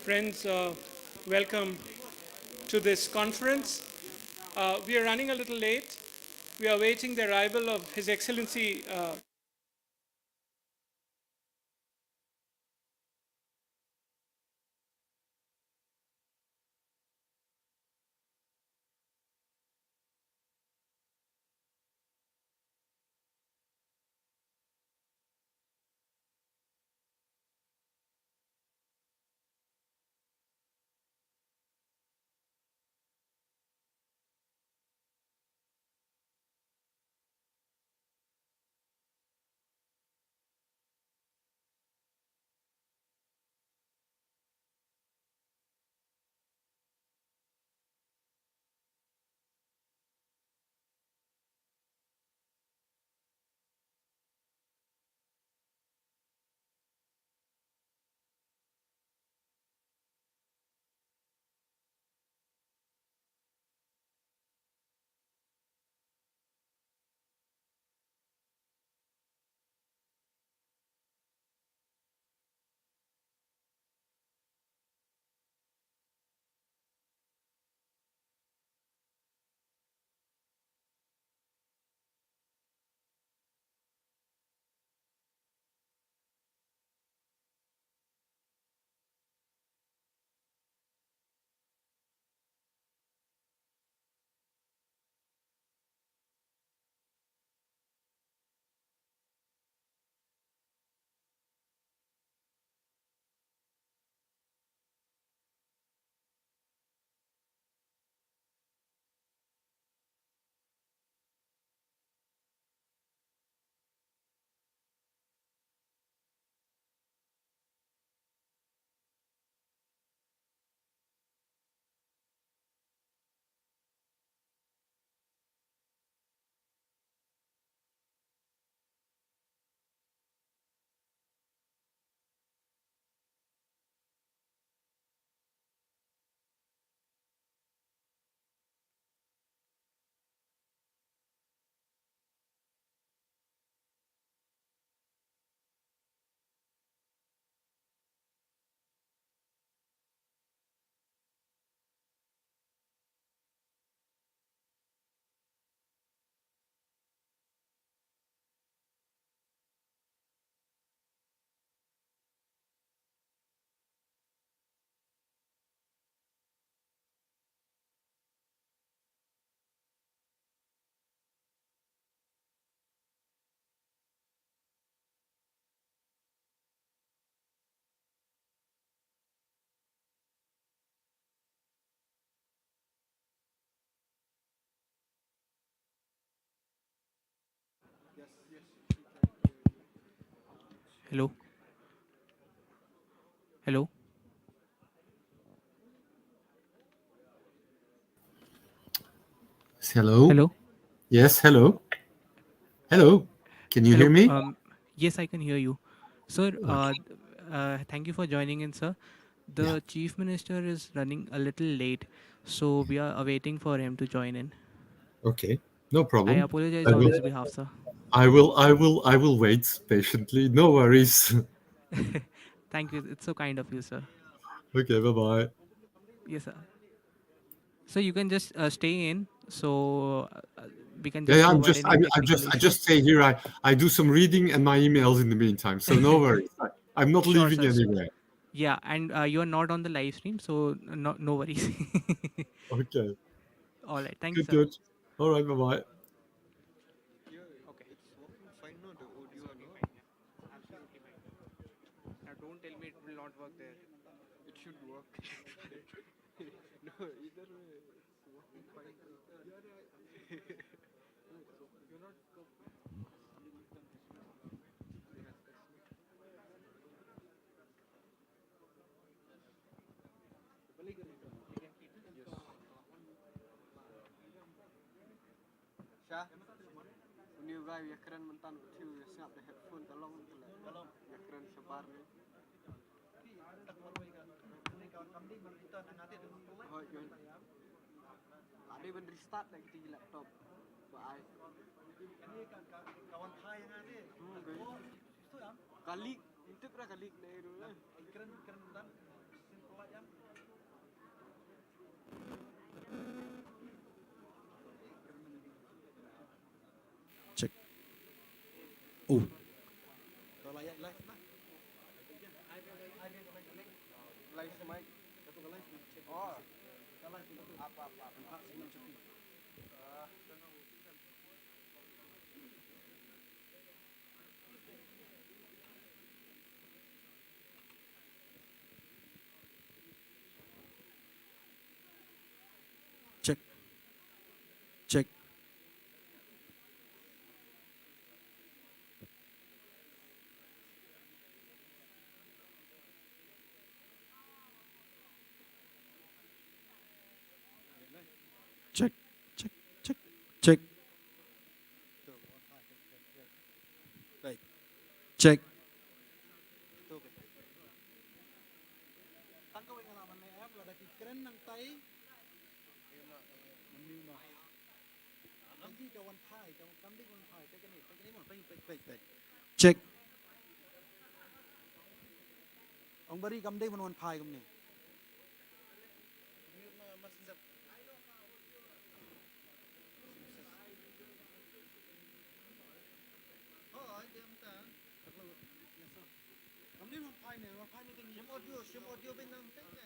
Friends, welcome to this conference. We are running a little late. We are awaiting the arrival of His Excellency. Hello, hello, Hello. hello, Yes, hello. Hello. Can you hear hello. me? Yes, I can hear you, sir. Okay. Thank you for joining in, sir. Yeah. The chief minister is running a little late, so we are awaiting for him to join in. Okay. No I problem. apologize I on will. his behalf, sir. I will wait patiently. No worries. Thank you. It's so kind of you, sir. Okay. Bye bye. Yes, sir. So you can just stay in, so we can Yeah, just yeah, to avoid any technical I just issues. stay here. I do some reading and my emails in the meantime. So no worries. I'm not Sure, leaving sir. anywhere. Yeah, and you are not on the live stream, so no worries. Okay. All right. Thank you, Good. sir. Good. All right. Bye bye. Okay. It's working fine, no? The audio and all. Absolutely fine. Now don't tell me it will not work there. It should work. No, either way, it's working fine. No, it's working. You're not. Yes. Shah, new guy, we keren mentan utiu, we snap the headphone talong kalau we keren sebar ni. Oh, yun. Ada ben restart lagi di laptop. Bye. Kawan Thai yang ada. Kali, itu pernah kali ni dulu. Keren keren mentan. Oh, Live sa mic. Oh, apa. check, check. Check, check, check, check. Baik. Check. Itu okay. Tangkap pengalaman ni em là cái keren nang tay. Nanti kawan thai, kawan kambing kawan thai, cái này mà baik. Check. Ông bari kambing kawan thai kamu ni. Kambing kawan thai ni kan sim audio bên nang tay ni.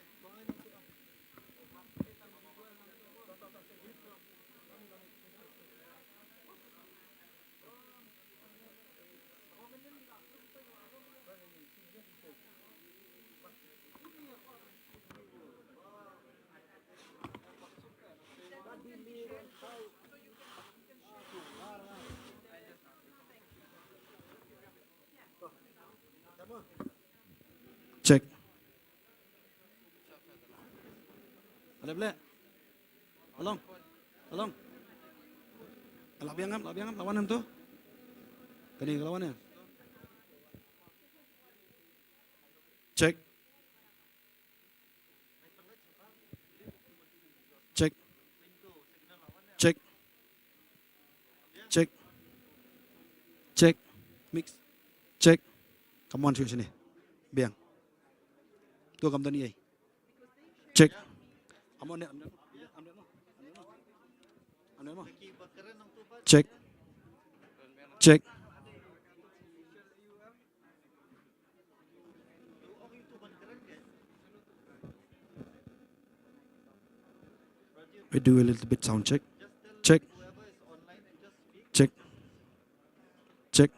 Check. Ada boleh? Tolong. Labiang lawan tu. Kani lawan ni. Check. Check. Check. Check. Check. Mix. Check. Come on sini. Biang. Tu kamu tadi. Check. Amon ni. Check. Check. We do a little bit sound check. Check. Check. Check.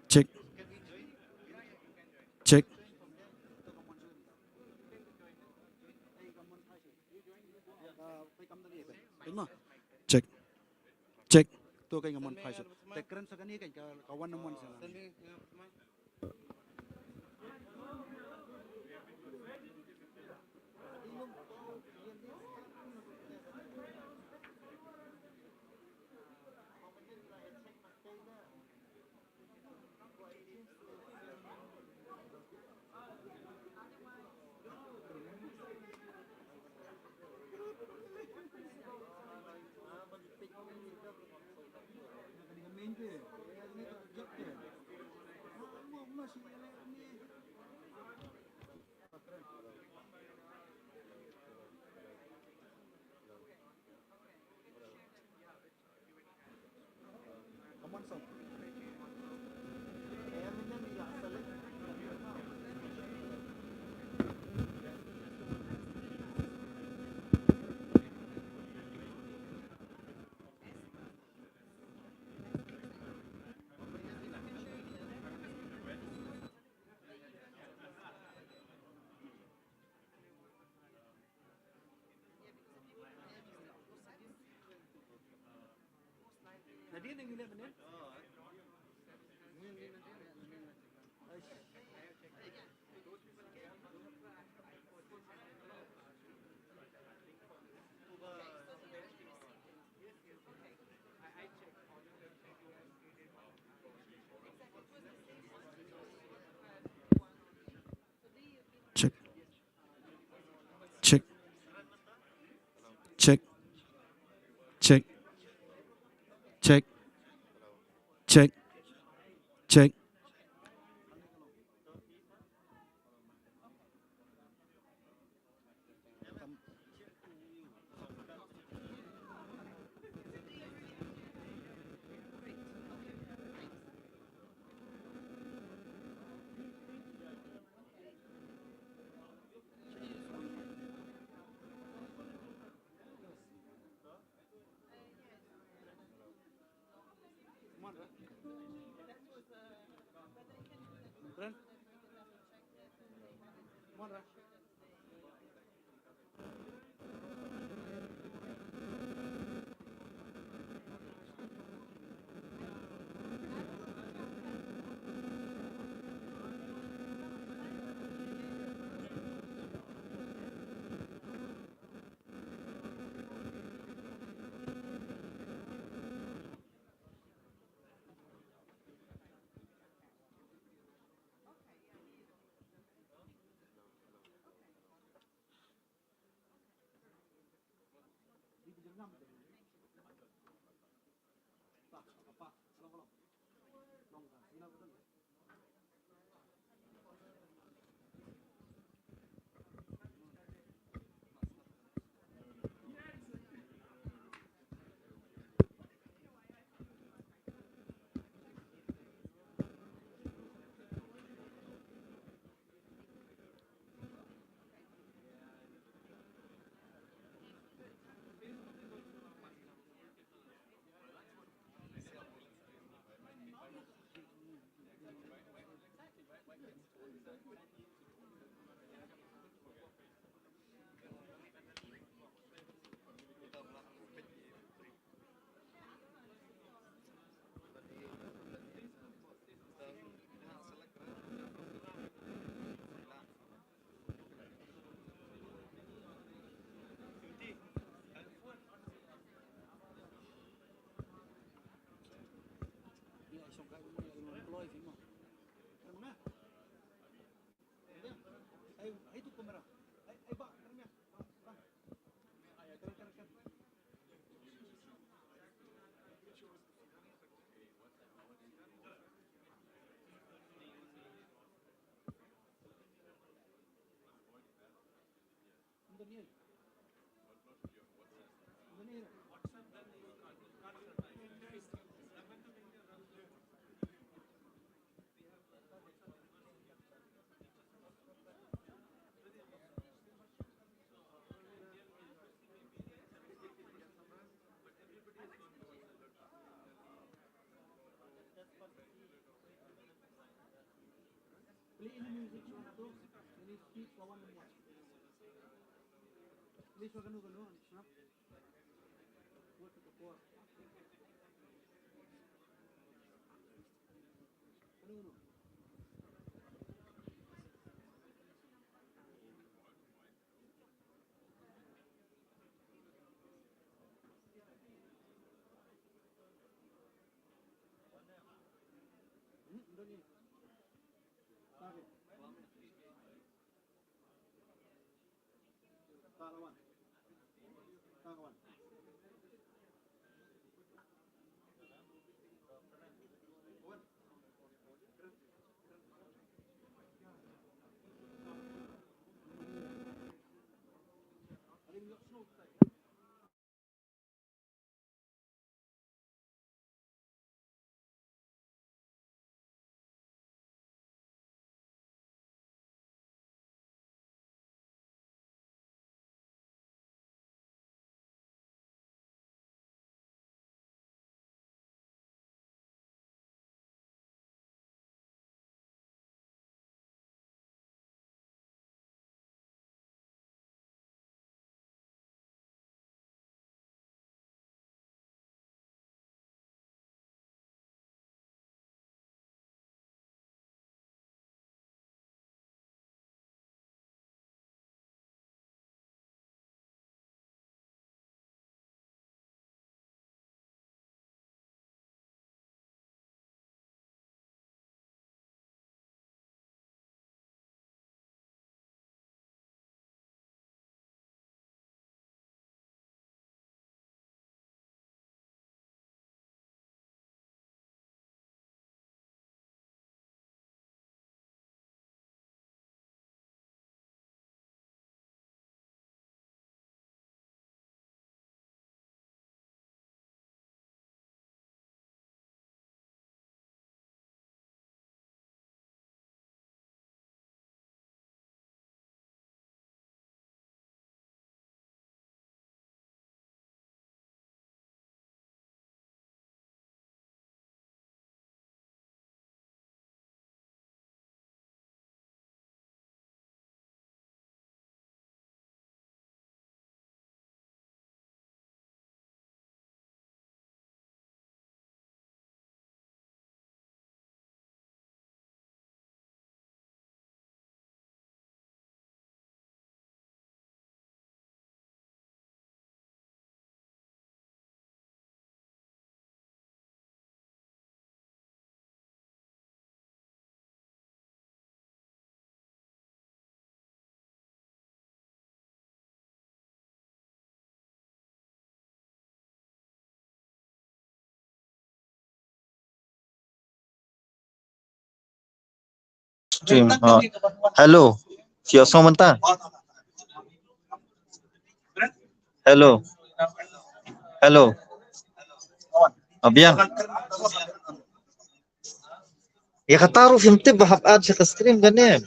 Check. Check. Check. Check. Tu kayak ngamon price. Tekeren sekali kayak kawan ngamon sana. Jadi yang ini benar. Check. Check. Check. Check. Check. Check. Check. stream. Hello. Siya so manta. Hello. Hello. Abiyang. Ya kataru fimti bahab ad sa stream ganem.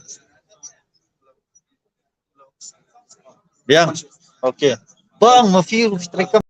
Biyang. Okay. Bang mafiru fitrika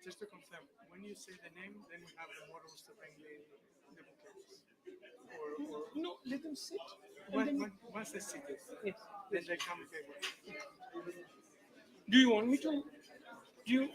just to confirm, when you say the name, then we have the models to bring the bouquets. Or No, let them sit. once they sit it, Yes. then they come here. Do you want me to? Do you?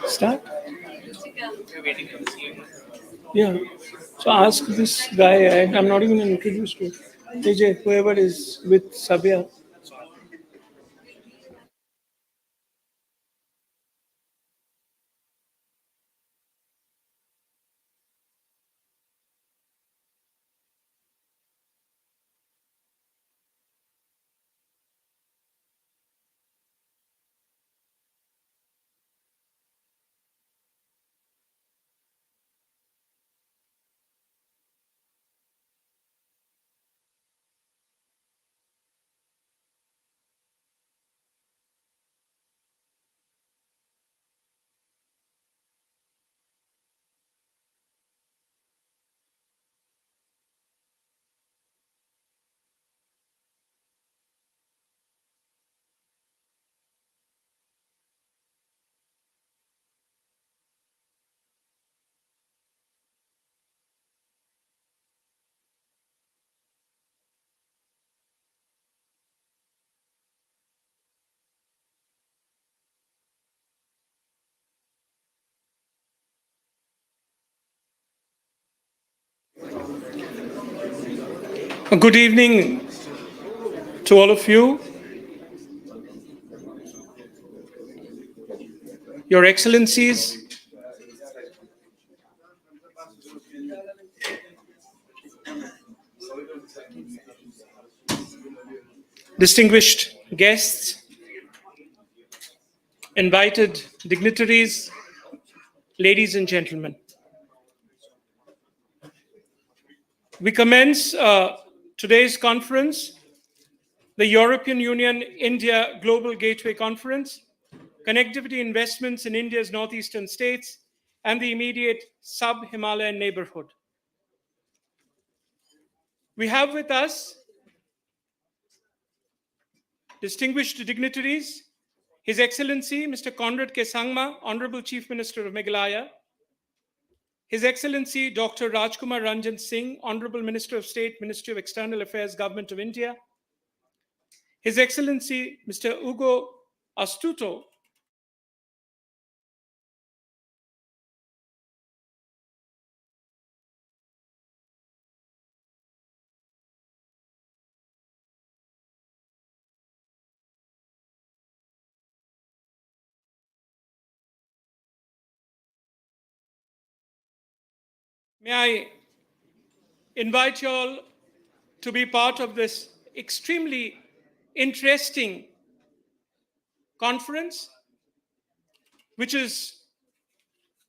Start? Yeah. So ask this guy, I'm not even introduced to him. AJ, whoever is with Sabya, Good evening to all of you. Your Excellencies, distinguished guests, invited dignitaries, ladies and gentlemen. We commence today's conference, the European Union India Global Gateway Conference, connectivity investments in India's northeastern states and the immediate sub-Himalayan neighborhood. We have with us distinguished dignitaries, His Excellency Mr. Conrad K. Sangma, Honorable Chief Minister of Meghalaya, His Excellency Dr. Rajkumar Ranjan Singh, Honorable Minister of State, Ministry of External Affairs, Government of India, His Excellency Mr. Ugo Astuto, may I invite you all to be part of this extremely interesting conference, which is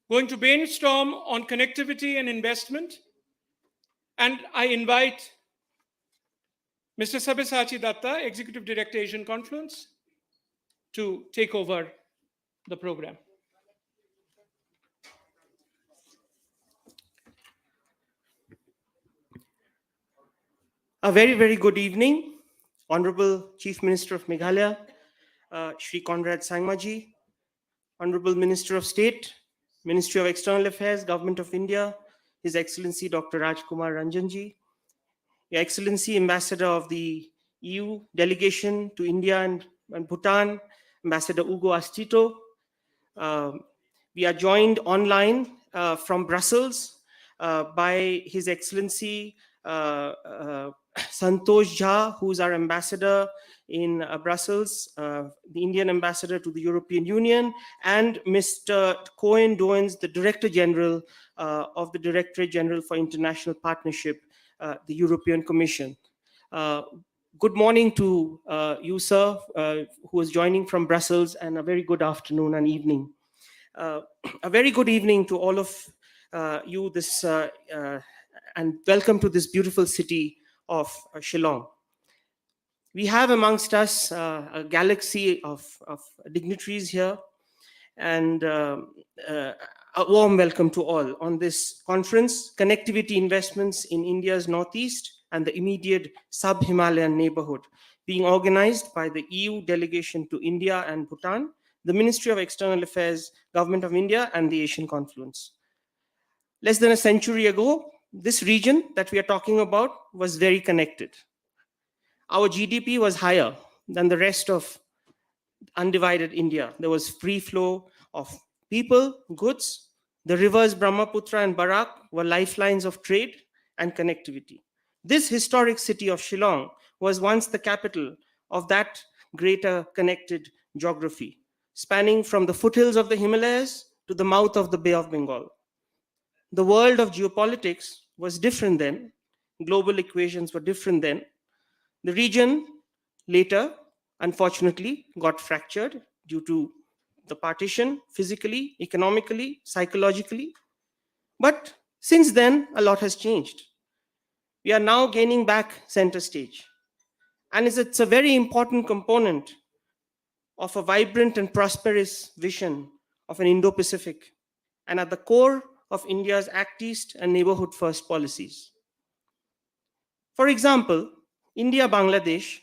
going to brainstorm on connectivity and investment. And I invite Mr. Sabyasachi Datta, Executive Director, Asian Confluence, to take over the program. A very, very good evening, Honorable Chief Minister of Meghalaya, Shri Conrad Sangmaji, Honorable Minister of State, Ministry of External Affairs, Government of India, His Excellency Dr. Rajkumar Ranjanji, Your Excellency Ambassador of the EU Delegation to India and Bhutan, Ambassador Ugo Astito. We are joined online from Brussels by His Excellency Santosh Jha, who is our ambassador in Brussels, the Indian ambassador to the European Union, and Mr. Cohen Doens, the Director General of the Directorate General for International Partnership, the European Commission. Good morning to you, sir, who is joining from Brussels, and a very good afternoon and evening. A very good evening to all of you and welcome to this beautiful city of Shillong. We have amongst us a galaxy of dignitaries here, and a warm welcome to all on this conference, Connectivity Investments in India's Northeast and the immediate sub-Himalayan neighborhood, being organized by the EU delegation to India and Bhutan, the Ministry of External Affairs, Government of India, and the Asian Confluence. Less than a century ago, this region that we are talking about was very connected. Our GDP was higher than the rest of undivided India. There was free flow of people, goods. The rivers Brahmaputra and Barak were lifelines of trade and connectivity. This historic city of Shillong was once the capital of that greater connected geography, spanning from the foothills of the Himalayas to the mouth of the Bay of Bengal. The world of geopolitics was different then. Global equations were different then. The region later, unfortunately, got fractured due to the partition, physically, economically, psychologically. But since then, a lot has changed. We are now gaining back center stage. And it's a very important component of a vibrant and prosperous vision of an Indo-Pacific, and at the core of India's Act East and Neighborhood First policies. For example, India-Bangladesh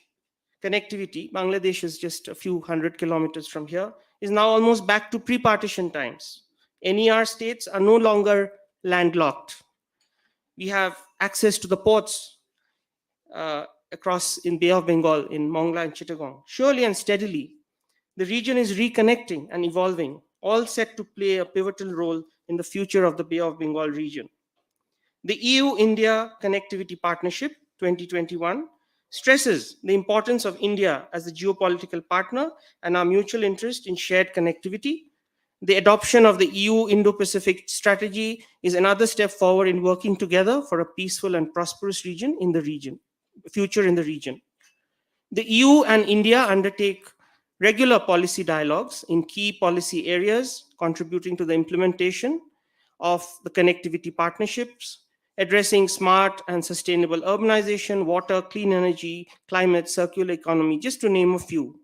connectivity, Bangladesh is just a few hundred kilometers from here, is now almost back to pre-partition times. NER states are no longer landlocked. We have access to the ports across in Bay of Bengal, in Mongla and Chittagong. Surely and steadily, the region is reconnecting and evolving, all set to play a pivotal role in the future of the Bay of Bengal region. The EU-India Connectivity Partnership 2021 stresses the importance of India as a geopolitical partner and our mutual interest in shared connectivity. The adoption of the EU Indo-Pacific strategy is another step forward in working together for a peaceful and prosperous future in the region. The EU and India undertake regular policy dialogues in key policy areas, contributing to the implementation of the connectivity partnerships, addressing smart and sustainable urbanization, water, clean energy, climate, circular economy, just to name a few.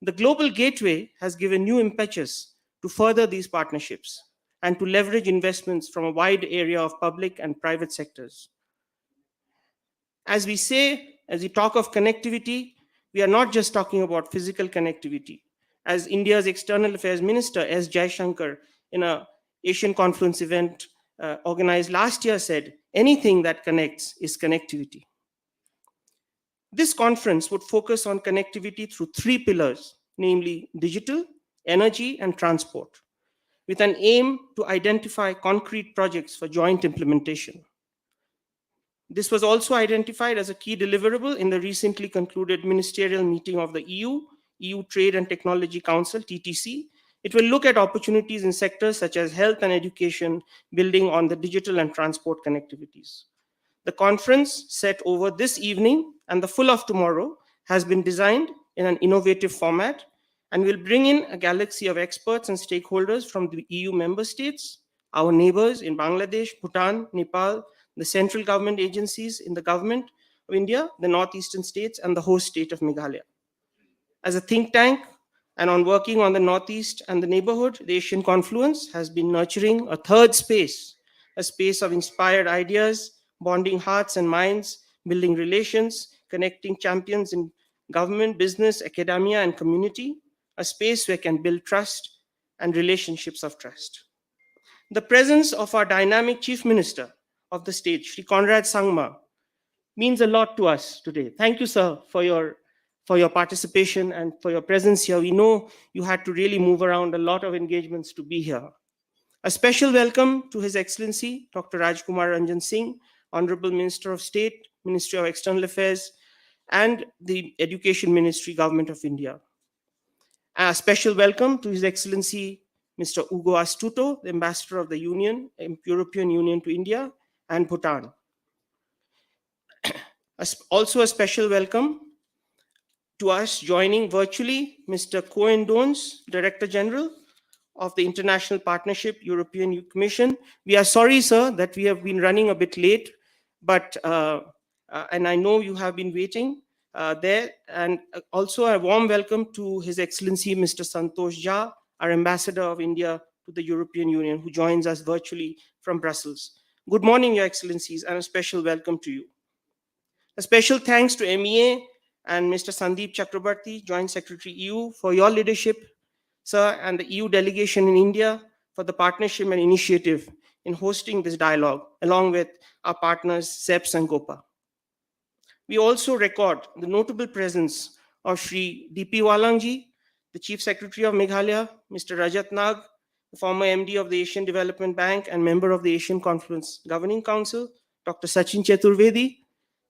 The Global Gateway has given new impetus to further these partnerships and to leverage investments from a wide area of public and private sectors. As we talk of connectivity, we are not just talking about physical connectivity. As India's External Affairs Minister, S. Jaishankar, in a Asian Conference event organized last year said, anything that connects is connectivity. This conference would focus on connectivity through three pillars, namely digital, energy, and transport, with an aim to identify concrete projects for joint implementation. This was also identified as a key deliverable in the recently concluded ministerial meeting of the EU Trade and Technology Council, TTC. It will look at opportunities in sectors such as health and education, building on the digital and transport connectivities. The conference set over this evening and the full of tomorrow has been designed in an innovative format and will bring in a galaxy of experts and stakeholders from the EU member states, our neighbors in Bangladesh, Bhutan, Nepal, the central government agencies in the government of India, the northeastern states, and the host state of Meghalaya. As a think tank and on working on the Northeast and the neighborhood, the Asian Confluence has been nurturing a third space, a space of inspired ideas, bonding hearts and minds, building relations, connecting champions in government, business, academia, and community, a space where can build trust and relationships of trust. The presence of our dynamic Chief Minister of the state, Shri Conrad Sangma, means a lot to us today. Thank you, sir, for your participation and for your presence here. We know you had to really move around a lot of engagements to be here. A special welcome to His Excellency, Dr. Rajkumar Ranjan Singh, Honorable Minister of State, Ministry of External Affairs, and the Education Ministry, Government of India. A special welcome to His Excellency, Mr. Ugo Astuto, the Ambassador of the European Union to India and Bhutan. Also a special welcome to us joining virtually, Mr. Cohen Dons, Director General of the International Partnership European Commission. We are sorry, sir, that we have been running a bit late, but and I know you have been waiting there. And also a warm welcome to His Excellency, Mr. Santosh Jha, our Ambassador of India to the European Union, who joins us virtually from Brussels. Good morning, Your Excellencies, and a special welcome to you. A special thanks to MEA and Mr. Sandeep Chakrabarti, Joint Secretary EU, for your leadership, sir, and the EU delegation in India for the partnership and initiative in hosting this dialogue, along with our partners, SEPS and GOPA. We also record the notable presence of Shri D.P. Walangji, the Chief Secretary of Meghalaya, Mr. Rajat Nag, the former MD of the Asian Development Bank and member of the Asian Confluence Governing Council, Dr. Sachin Chaturvedi,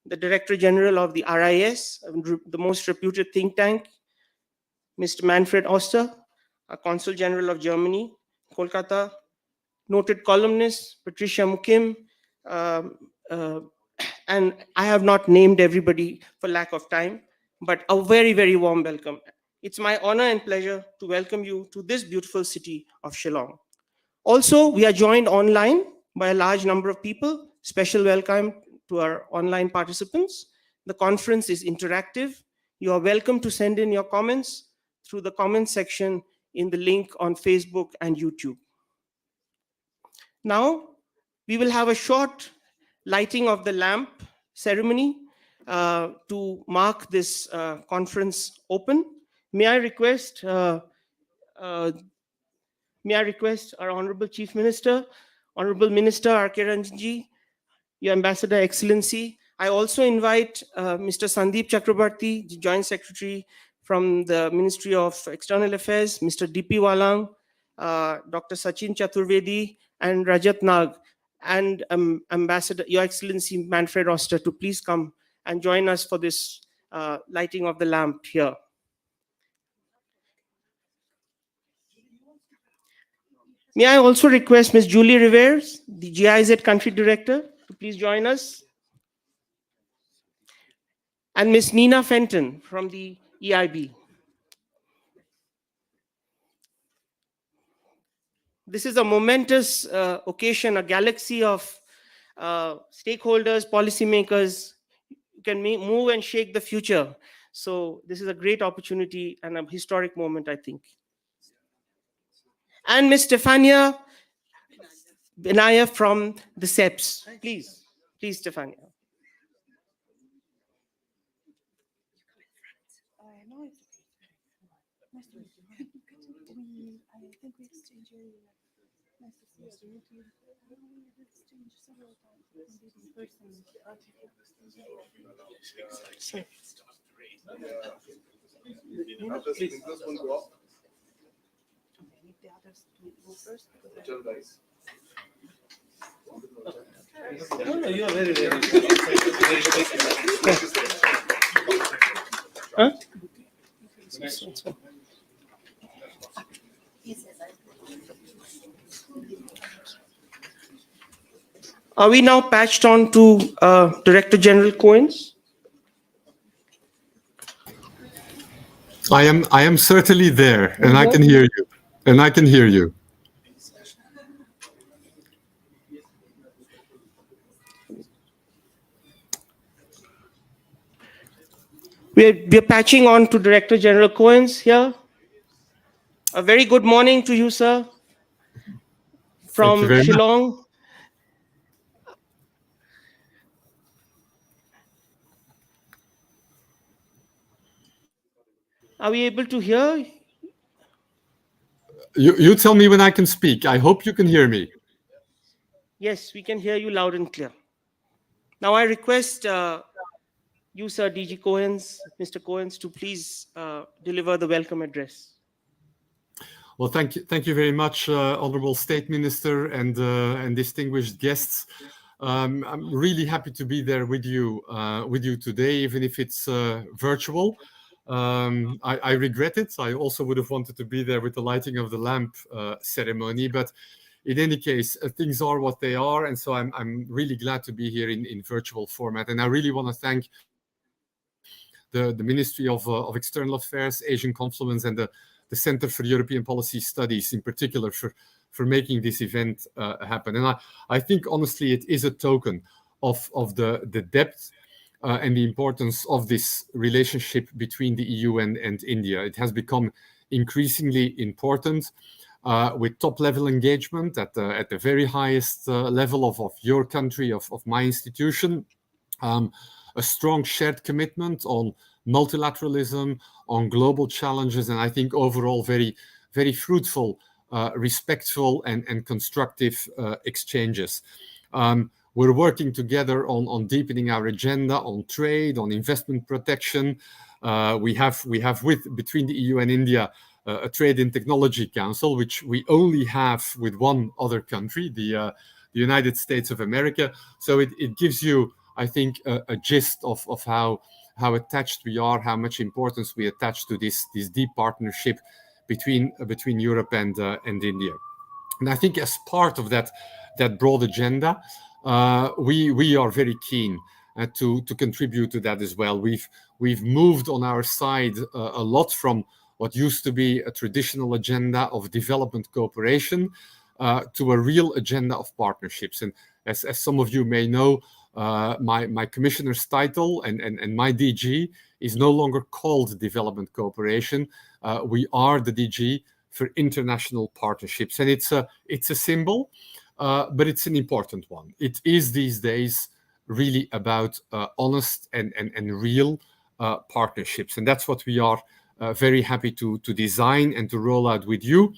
the Director General of the RIS, the most reputed think tank, Mr. Manfred Oster, a Consul General of Germany, Kolkata, noted columnist, Patricia Mukim, and I have not named everybody for lack of time, but a very, very warm welcome. It's my honor and pleasure to welcome you to this beautiful city of Shillong. Also, we are joined online by a large number of people. Special welcome to our online participants. The conference is interactive. You are welcome to send in your comments through the comment section in the link on Facebook and YouTube. Now, we will have a short lighting of the lamp ceremony to mark this conference open. May I request our Honorable Chief Minister, Honorable Minister R.K. Ranjanji, Your Ambassador Excellency. I also invite Mr. Sandeep Chakrabarti, the Joint Secretary from the Ministry of External Affairs, Mr. D.P. Walang, Dr. Sachin Chaturvedi, and Rajat Nag, and Ambassador, Your Excellency Manfred Oster, to please come and join us for this lighting of the lamp here. May I also request Ms. Julie Rivers, the GIZ Country Director, to please join us, and Ms. Nina Fenton from the EIB. This is a momentous occasion, a galaxy of stakeholders, policymakers who can move and shake the future. So this is a great opportunity and a historic moment, I think. And Ms. Stefania Benaya from the SEPS. Please, Stefania. Huh? Are we now patched on to Director General Cohen's? I am certainly there, and I can hear you. And I can hear you. We're patching on to Director General Cohen's here. A very good morning to you, sir, from Thank you very much. Shillong. Are we able to hear? You tell me when I can speak. I hope you can hear me. Yes, we can hear you loud and clear. Now I request you, sir, DG Cohen's, Mr. Cohen's, to please deliver the welcome address. Well, thank you very much, Honorable State Minister and distinguished guests. I'm really happy to be there with you today, even if it's virtual. I regret it. I also would have wanted to be there with the lighting of the lamp ceremony, but in any case, things are what they are, and so I'm really glad to be here in virtual format. And I really want to thank the Ministry of External Affairs, Asian Confluence, and the Center for European Policy Studies in particular for making this event happen. And I think honestly it is a token of the depth and the importance of this relationship between the EU and India. It has become increasingly important with top-level engagement at the very highest level of your country, of my institution, a strong shared commitment on multilateralism, on global challenges, and I think overall very, very fruitful, respectful and constructive exchanges. We're working together on deepening our agenda on trade, on investment protection. We have between the EU and India a Trade and Technology Council, which we only have with one other country, the United States of America. So it gives you, I think, a gist of how attached we are, how much importance we attach to this deep partnership between Europe and India. And I think as part of that broad agenda, we are very keen to contribute to that as well. We've moved on our side a lot from what used to be a traditional agenda of development cooperation to a real agenda of partnerships. And as some of you may know, my commissioner's title and my DG is no longer called development cooperation. We are the DG for international partnerships, and it's a symbol, but it's an important one. It is these days really about honest and real partnerships, and that's what we are very happy to design and to roll out with you.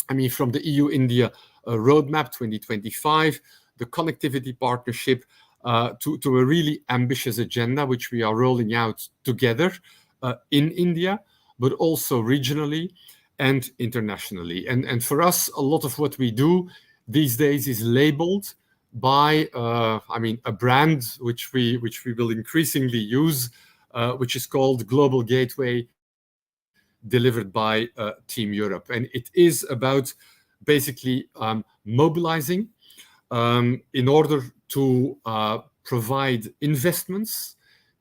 I mean, from the EU-India roadmap 2025, the connectivity partnership, to a really ambitious agenda, which we are rolling out together in India, but also regionally and internationally. And for us, a lot of what we do these days is labeled by, a brand which we will increasingly use, which is called Global Gateway, delivered by Team Europe. And it is about basically mobilizing in order to provide investments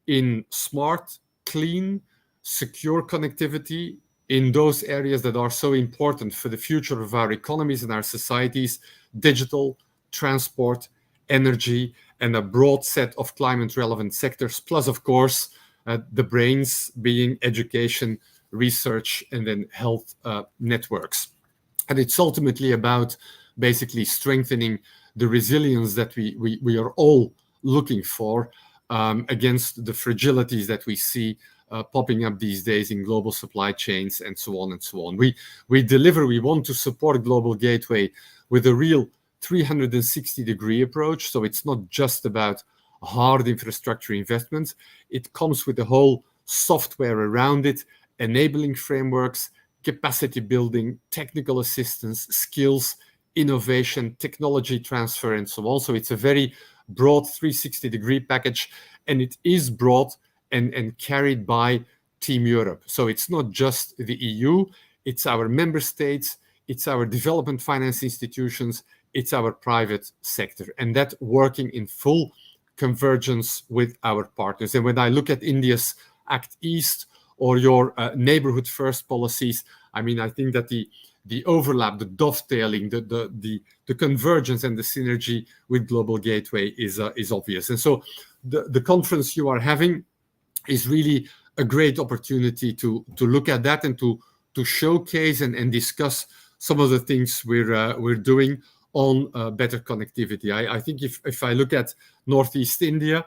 in smart, clean, secure connectivity in those areas that are so important for the future of our economies and our societies: digital, transport, energy, and a broad set of climate-relevant sectors, plus, of course, the brains being education, research, and then health networks. And it's ultimately about basically strengthening the resilience that we are all looking for against the fragilities that we see popping up these days in global supply chains, and so on and so on. We want to support Global Gateway with a real 360-degree approach. So it's not just about hard infrastructure investments. It comes with the whole software around it, enabling frameworks, capacity building, technical assistance, skills, innovation, technology transfer, and so on. So it's a very broad 360-degree package, and it is brought and carried by Team Europe. So it's not just the EU, it's our member states, it's our development finance institutions, it's our private sector, and that working in full convergence with our partners. And when I look at India's Act East or your neighborhood first policies, I think that the overlap, the dovetailing, the convergence and the synergy with Global Gateway is obvious. And so the conference you are having is really a great opportunity to look at that and to showcase and discuss some of the things we're doing on better connectivity. I think if I look at Northeast India,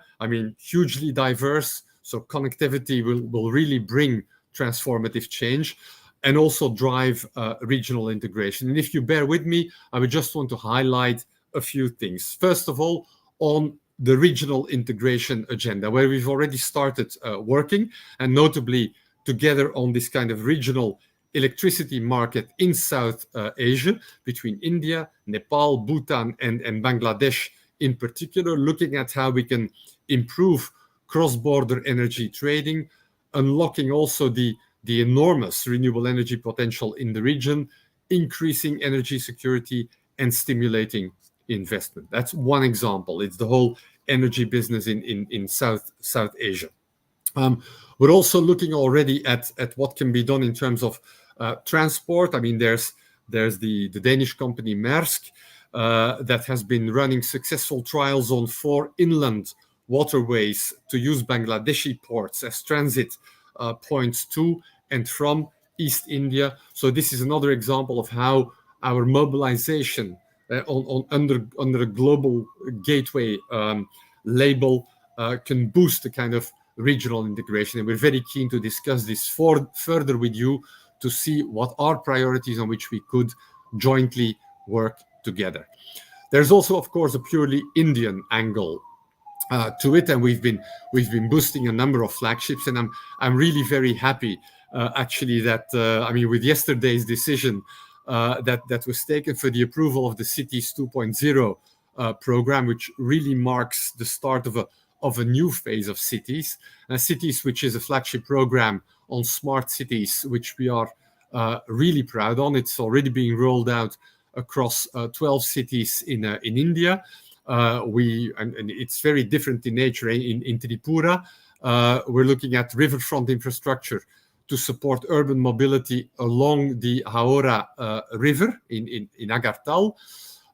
hugely diverse, so connectivity will really bring transformative change and also drive regional integration. And if you bear with me, I would just want to highlight a few things. First of all, on the regional integration agenda, where we've already started working, and notably together on this kind of regional electricity market in South Asia, between India, Nepal, Bhutan, and Bangladesh in particular, looking at how we can improve cross-border energy trading, unlocking also the enormous renewable energy potential in the region, increasing energy security, and stimulating investment. That's one example. It's the whole energy business in South Asia. We're also looking already at what can be done in terms of transport. There's the Danish company Maersk that has been running successful trials on 4 inland waterways to use Bangladeshi ports as transit points to and from East India. So this is another example of how our mobilization under a Global Gateway label can boost the kind of regional integration. And we're very keen to discuss this further with you to see what are priorities on which we could jointly work together. There's also, of course, a purely Indian angle to it, and we've been boosting a number of flagships, and I'm really very happy actually that with yesterday's decision that was taken for the approval of the Cities 2.0 program, which really marks the start of a new phase of Cities, which is a flagship program on smart cities, which we are really proud on. It's already being rolled out across 12 cities in India. And it's very different in nature. In Tripura, we're looking at riverfront infrastructure to support urban mobility along the Haora River in Agartal.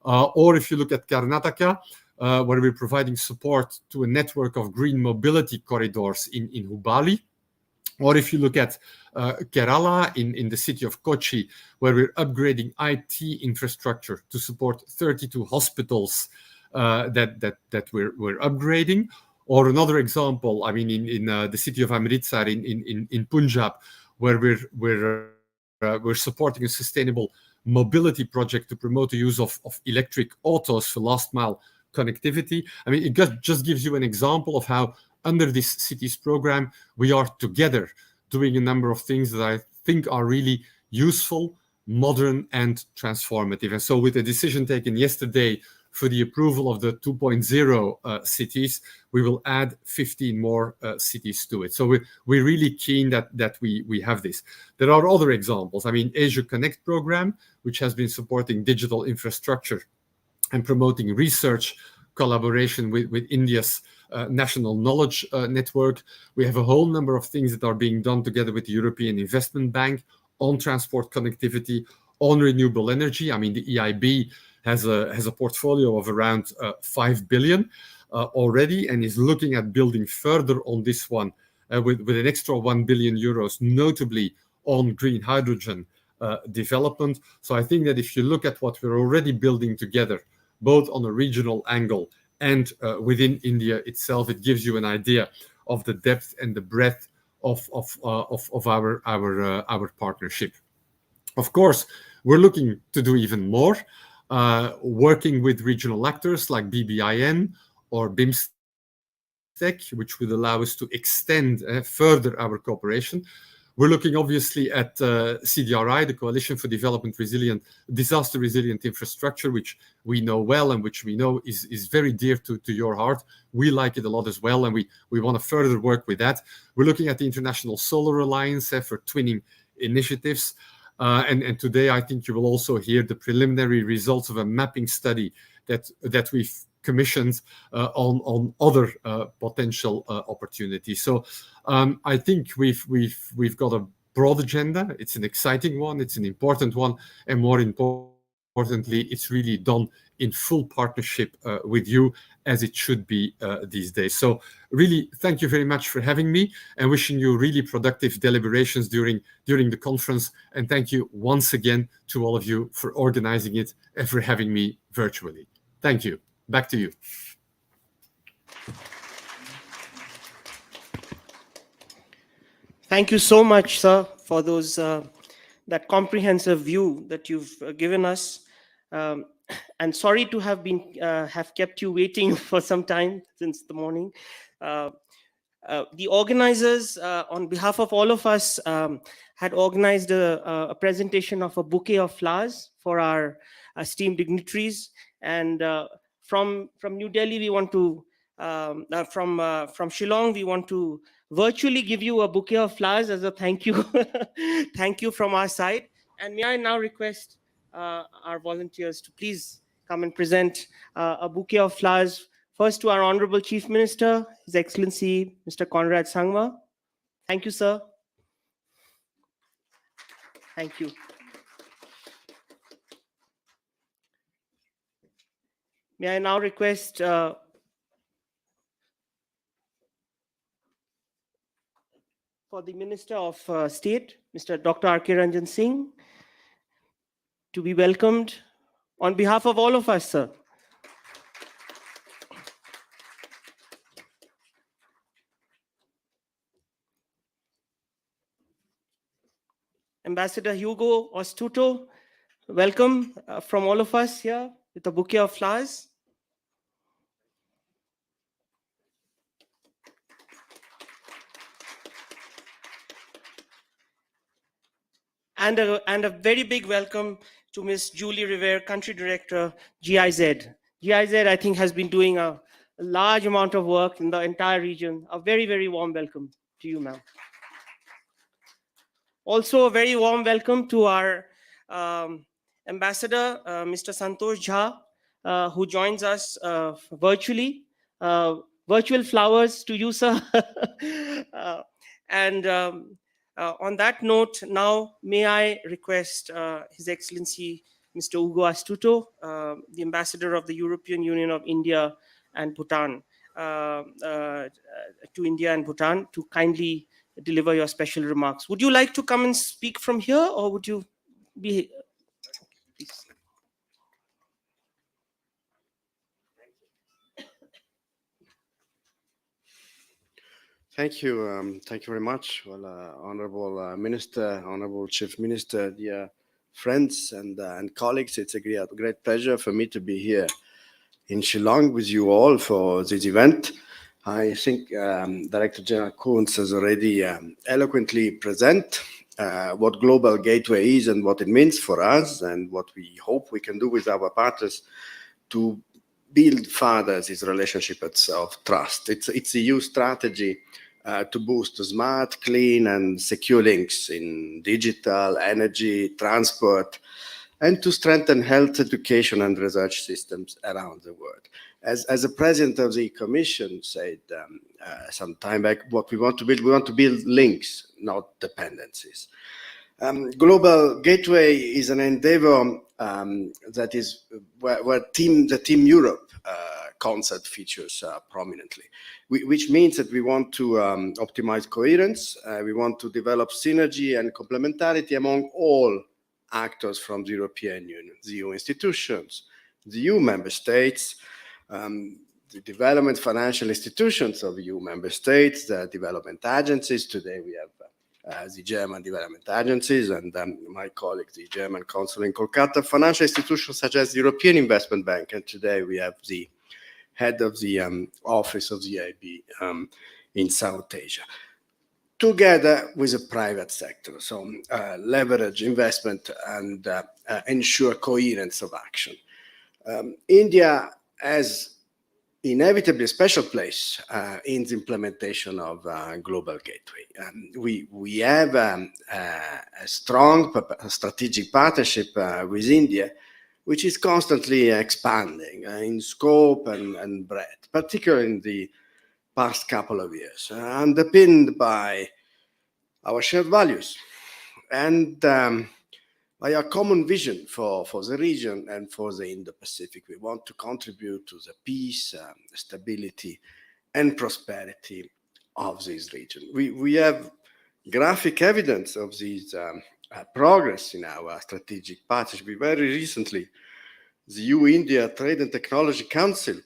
Or if you look at Karnataka, where we're providing support to a network of green mobility corridors in Hubali. Or if you look at Kerala in the city of Kochi, where we're upgrading IT infrastructure to support 32 hospitals that we're upgrading. Or another example, in the city of Amritsar in Punjab, where we're supporting a sustainable mobility project to promote the use of electric autos for last mile connectivity. It just gives you an example of how under this cities program, we are together doing a number of things that I think are really useful, modern, and transformative. And so with the decision taken yesterday for the approval of the 2.0 cities, we will add 15 more cities to it. So we're really keen that we have this. There are other examples. I mean, Asia Connect program, which has been supporting digital infrastructure and promoting research collaboration with India's national knowledge network. We have a whole number of things that are being done together with the European Investment Bank on transport connectivity, on renewable energy. I mean, the EIB has a portfolio of around 5 billion already, and is looking at building further on this one with an extra 1 billion euros, notably on green hydrogen development. So I think that if you look at what we're already building together, both on a regional angle and within India itself, it gives you an idea of the depth and the breadth of our partnership. Of course, we're looking to do even more, working with regional actors like BBIN or BIMSTEC, which would allow us to extend further our cooperation. We're looking obviously at CDRI, the Coalition for Development Resilient, Disaster Resilient Infrastructure, which we know well and which we know is very dear to your heart. We like it a lot as well, and we want to further work with that. We're looking at the International Solar Alliance for twinning initiatives. And today, I think you will also hear the preliminary results of a mapping study that we've commissioned on other potential opportunities. So I think we've got a broad agenda. It's an exciting one. It's an important one, and more importantly, it's really done in full partnership with you, as it should be these days. So really, thank you very much for having me, and wishing you really productive deliberations during the conference. And thank you once again to all of you for organizing it and for having me virtually. Thank you. Back to you. Thank you so much, sir, for those that comprehensive view that you've given us. And sorry to have kept you waiting for some time since the morning. The organizers, on behalf of all of us, had organized a presentation of a bouquet of flowers for our esteemed dignitaries. And from New Delhi, we want to, from Shillong, we want to virtually give you a bouquet of flowers as a thank you. Thank you from our side. And may I now request our volunteers to please come and present a bouquet of flowers, first to our Honorable Chief Minister, His Excellency, Mr. Conrad Sangma. Thank you, sir. Thank you. May I now request for the Minister of State, Mr. Dr. R.K. Ranjan Singh, to be welcomed on behalf of all of us, sir. Ambassador Hugo Ostuto, welcome from all of us here with a bouquet of flowers. And a very big welcome to Ms. Julie Rivera, Country Director, GIZ. GIZ, I think, has been doing a large amount of work in the entire region. A very, very warm welcome to you, ma'am. Also, a very warm welcome to our Ambassador, Mr. Santosh Jha, who joins us virtually. Virtual flowers to you, sir. On that note, now may I request His Excellency Mr. Ugo Astuto, the Ambassador of the European Union of India and Bhutan, to India and Bhutan, to kindly deliver your special remarks. Would you like to come and speak from here, or would you be... Please. Thank you. Thank you very much. Well, Honorable Minister, Honorable Chief Minister, dear friends and colleagues, it's a great pleasure for me to be here in Shillong with you all for this event. I think Director General Koons has already eloquently presented what Global Gateway is and what it means for us, and what we hope we can do with our partners to build further this relationship of trust. It's a EU strategy to boost smart, clean, and secure links in digital, energy, transport, and to strengthen health, education, and research systems around the world. As the president of the Commission said some time back, what we want to build links, not dependencies. Global Gateway is an endeavor that is where the Team Europe concept features prominently, which means that we want to optimize coherence, we want to develop synergy and complementarity among all actors from the European Union, the EU institutions, the EU member states, the development financial institutions of EU member states, the development agencies. Today we have the German development agencies, and my colleague, the German consul in Kolkata, financial institutions such as the European Investment Bank, and today we have the head of the office of the EIB in South Asia, together with the private sector. So leverage investment and ensure coherence of action. India has inevitably a special place in the implementation of Global Gateway. We have a strong strategic partnership with India, which is constantly expanding in scope and breadth, particularly in the past couple of years, underpinned by our shared values and by our common vision for the region and for the Indo-Pacific. We want to contribute to the peace, stability, and prosperity of this region. We have graphic evidence of this progress in our strategic partnership. Very recently, the EU-India Trade and Technology Council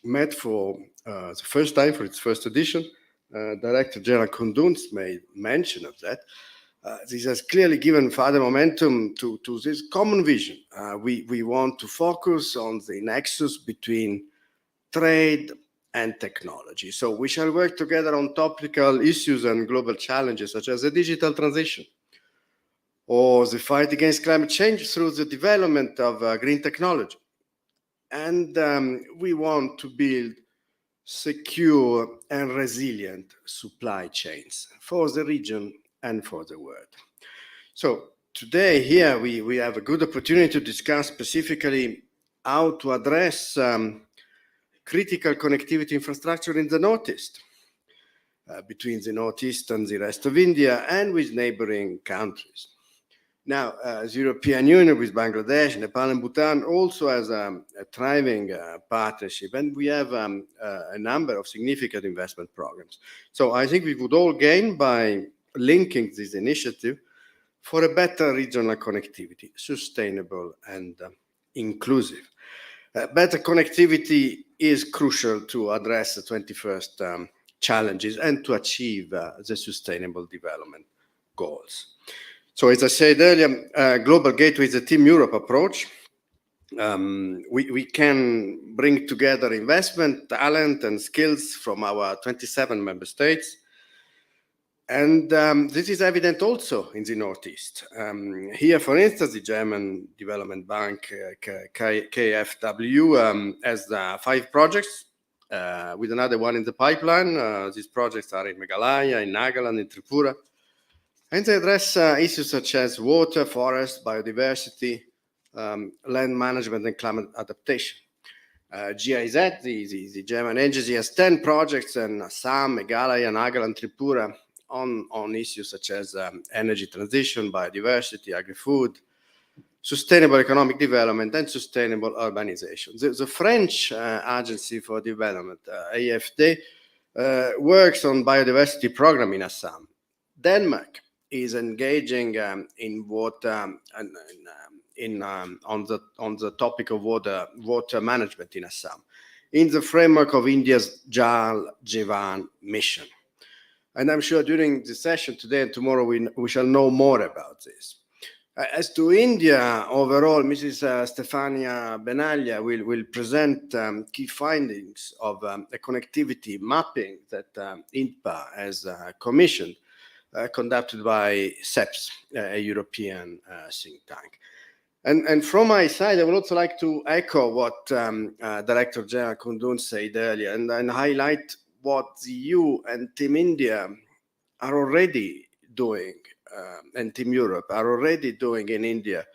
met for the first time for its first edition. Director General Kunduns made mention of that. This has clearly given further momentum to this common vision. We want to focus on the nexus between trade and technology. So we shall work together on topical issues and global challenges such as the digital transition or the fight against climate change through the development of green technology. And we want to build secure and resilient supply chains for the region and for the world. So today here we have a good opportunity to discuss specifically how to address critical connectivity infrastructure in the Northeast, between the Northeast and the rest of India and with neighboring countries. Now, the European Union with Bangladesh, Nepal, and Bhutan also has a thriving partnership, and we have a number of significant investment programs. So I think we would all gain by linking this initiative for a better regional connectivity, sustainable and inclusive. Better connectivity is crucial to address the 21st challenges and to achieve the Sustainable Development Goals. So as I said earlier, Global Gateway is a Team Europe approach. We can bring together investment, talent, and skills from our 27 member states. And this is evident also in the Northeast. Here, for instance, the German Development Bank, KfW, has 5 projects with another one in the pipeline. These projects are in Meghalaya, in Nagaland, in Tripura. And they address issues such as water, forest, biodiversity, land management, and climate adaptation. GIZ, the German agency, has 10 projects in Assam, Meghalaya, Nagaland, Tripura on issues such as energy transition, biodiversity, agri-food, sustainable economic development, and sustainable urbanization. The French Agency for Development, AFD, works on biodiversity program in Assam. Denmark is engaging in water on the topic of water management in Assam in the framework of India's Jal Jeevan mission. And I'm sure during the session today and tomorrow we shall know more about this. As to India overall, Mrs. Stefania Benaglia will present key findings of a connectivity mapping that INPA has commissioned, conducted by CEPS, a European think tank. And from my side, I would also like to echo what Director General Kundun said earlier and highlight what the EU and Team India are already doing, and Team Europe are already doing in India.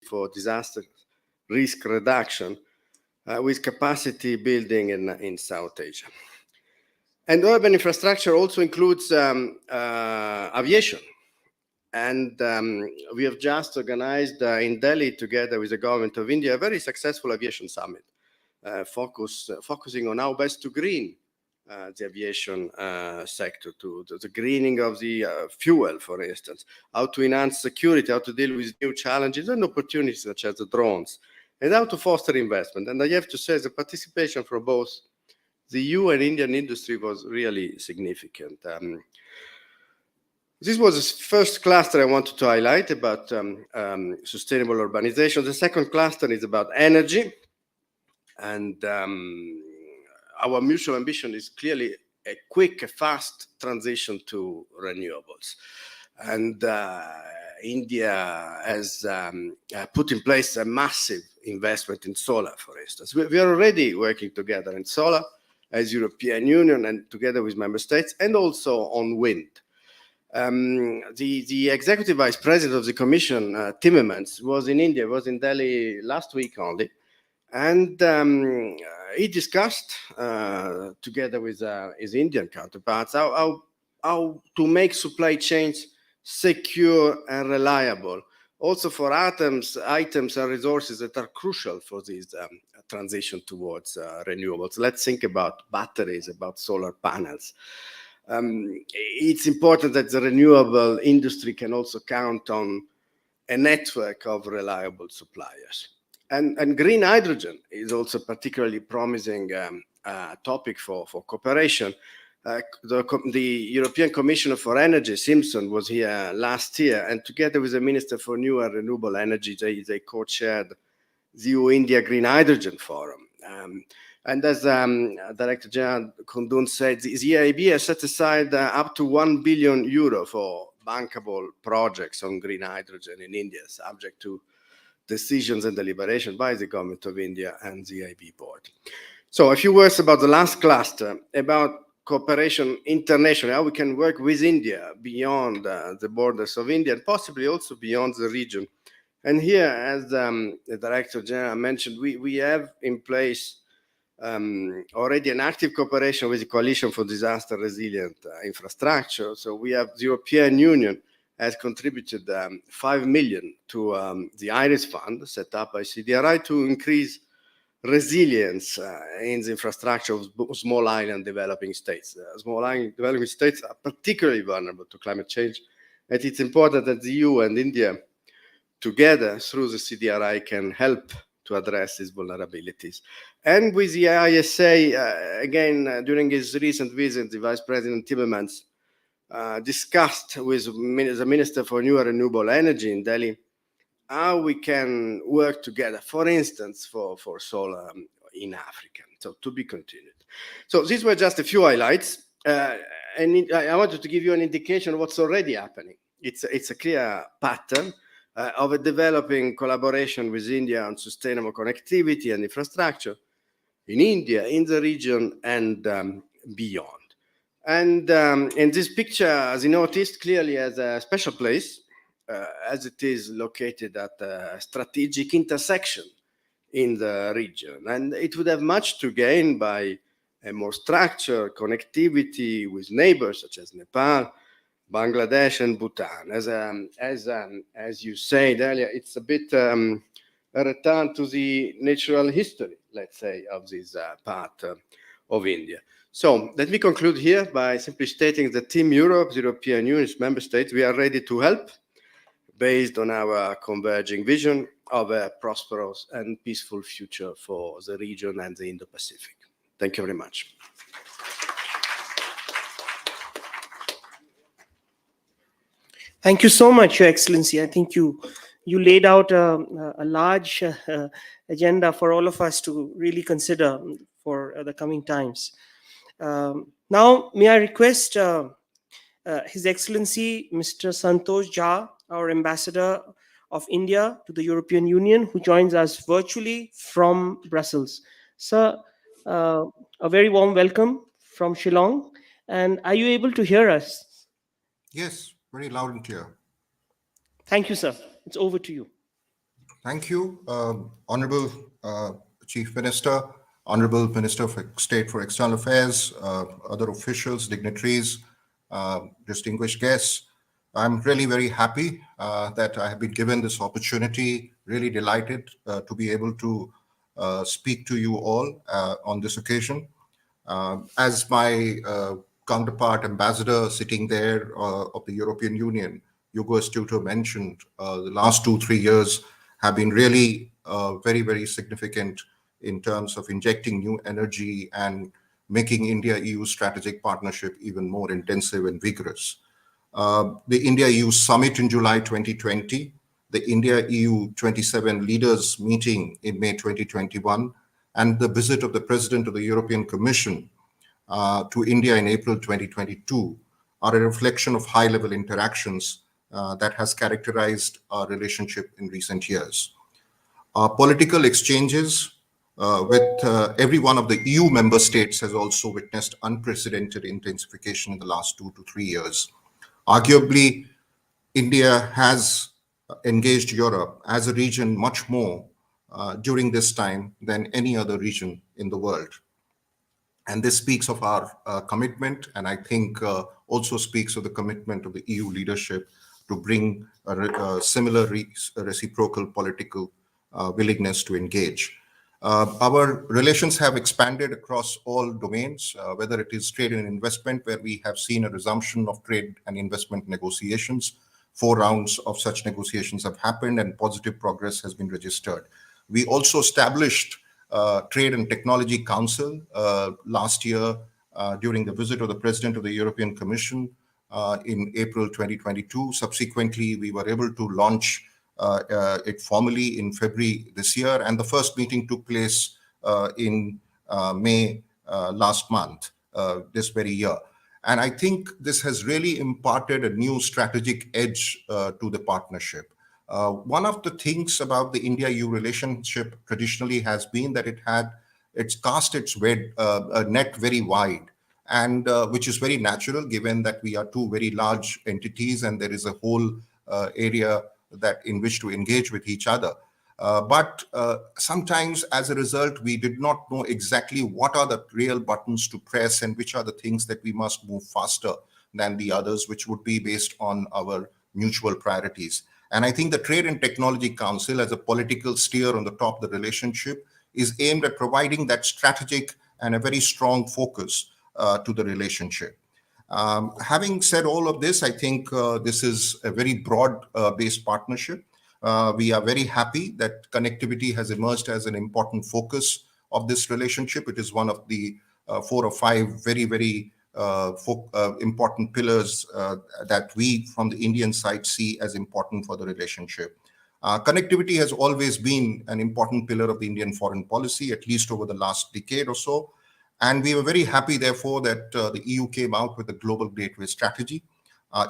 For disaster risk reduction with capacity building in South Asia. And urban infrastructure also includes aviation. And we have just organized in Delhi, together with the government of India, a very successful aviation summit, focusing on how best to green the aviation sector, to the greening of the fuel, for instance, how to enhance security, how to deal with new challenges and opportunities such as the drones, and how to foster investment. And I have to say the participation from both the EU and Indian industry was really significant. This was the first cluster I wanted to highlight about sustainable urbanization. The second cluster is about energy. And our mutual ambition is clearly a quick, fast transition to renewables. And India has put in place a massive investment in solar, for instance. We are already working together in solar as European Union and together with member states, and also on wind. The executive vice president of the commission, Timmermans, was in India, was in Delhi last week only. And he discussed together with his Indian counterparts how to make supply chains secure and reliable, also for items and resources that are crucial for this transition towards renewables. Let's think about batteries, about solar panels. It's important that the renewable industry can also count on a network of reliable suppliers. And green hydrogen is also particularly promising topic for cooperation. The European Commissioner for Energy, Simpson, was here last year, and together with the Minister for New and Renewable Energy, they co-chaired the EU-India Green Hydrogen Forum. And as Director General Kundun said, the EIB has set aside up to €1 billion for bankable projects on green hydrogen in India, subject to decisions and deliberation by the government of India and the EIB board. So a few words about the last cluster, about cooperation internationally, how we can work with India beyond the borders of India and possibly also beyond the region. And here, as the Director General mentioned, we have in place already an active cooperation with the Coalition for Disaster Resilient Infrastructure. So we have the European Union has contributed 5 million to the IRIS fund set up by CDRI to increase resilience in the infrastructure of small island developing states. Small island developing states are particularly vulnerable to climate change, and it's important that the EU and India together through the CDRI can help to address these vulnerabilities. And with the ISA, again, during his recent visit, the Vice President Timmermans discussed with the Minister for New and Renewable Energy in Delhi how we can work together, for instance, for solar in Africa. So to be continued. So these were just a few highlights. And I wanted to give you an indication of what's already happening. It's a clear pattern of a developing collaboration with India on sustainable connectivity and infrastructure in India, in the region, and beyond. And in this picture, as you noticed, clearly has a special place, as it is located at a strategic intersection in the region. And it would have much to gain by a more structured connectivity with neighbors such as Nepal, Bangladesh, and Bhutan. As you said earlier, it's a bit a return to the natural history, let's say, of this part of India. So let me conclude here by simply stating that Team Europe, the European Union's member states, we are ready to help based on our converging vision of a prosperous and peaceful future for the region and the Indo-Pacific. Thank you very much. Thank you so much, Your Excellency. I think you laid out a large agenda for all of us to really consider for the coming times. Now, may I request His Excellency Mr. Santosh Jha, our Ambassador of India to the European Union, who joins us virtually from Brussels. Sir, a very warm welcome from Shillong. And are you able to hear us? Yes, very loud and clear. Thank you, sir. It's over to you. Thank you, Honorable Chief Minister, Honorable Minister of State for External Affairs, other officials, dignitaries, distinguished guests. I'm really very happy that I have been given this opportunity, really delighted to be able to speak to you all on this occasion. As my counterpart ambassador sitting there of the European Union, Hugo Stuto mentioned, the last 2-3 years have been really very, very significant in terms of injecting new energy and making India-EU strategic partnership even more intensive and vigorous. The India-EU summit in July 2020, the India-EU 27 leaders meeting in May 2021, and the visit of the President of the European Commission to India in April 2022 are a reflection of high-level interactions that has characterized our relationship in recent years. Our political exchanges with every one of the EU member states has also witnessed unprecedented intensification in the last 2 to 3 years. Arguably, India has engaged Europe as a region much more during this time than any other region in the world. And this speaks of our commitment, and I think also speaks of the commitment of the EU leadership to bring a similar reciprocal political willingness to engage. Our relations have expanded across all domains, whether it is trade and investment, where we have seen a resumption of trade and investment negotiations. 4 rounds of such negotiations have happened and positive progress has been registered. We also established Trade and Technology Council last year during the visit of the President of the European Commission in April 2022. Subsequently, we were able to launch it formally in February this year, and the first meeting took place in May last month, this very year. And I think this has really imparted a new strategic edge to the partnership. One of the things about the India-EU relationship traditionally has been that it's cast its net very wide, and which is very natural given that we are 2 very large entities and there is a whole area that in which to engage with each other. But sometimes as a result, we did not know exactly what are the real buttons to press and which are the things that we must move faster than the others, which would be based on our mutual priorities. And I think the Trade and Technology Council, as a political steer on the top of the relationship, is aimed at providing that strategic and a very strong focus to the relationship. Having said all of this, I think this is a very broad-based partnership. We are very happy that connectivity has emerged as an important focus of this relationship. It is one of the 4 or 5 very, very important pillars that we from the Indian side see as important for the relationship. Connectivity has always been an important pillar of the Indian foreign policy, at least over the last decade or so. And we were very happy, therefore, that the EU came out with the Global Gateway Strategy.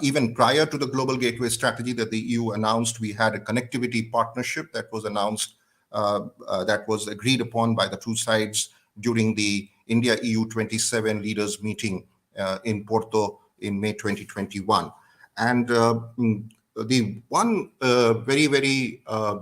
Even prior to the Global Gateway Strategy that the EU announced, we had a connectivity partnership that was announced, that was agreed upon by the two sides during the India-EU 27 leaders meeting in Porto in May 2021. And the one very, very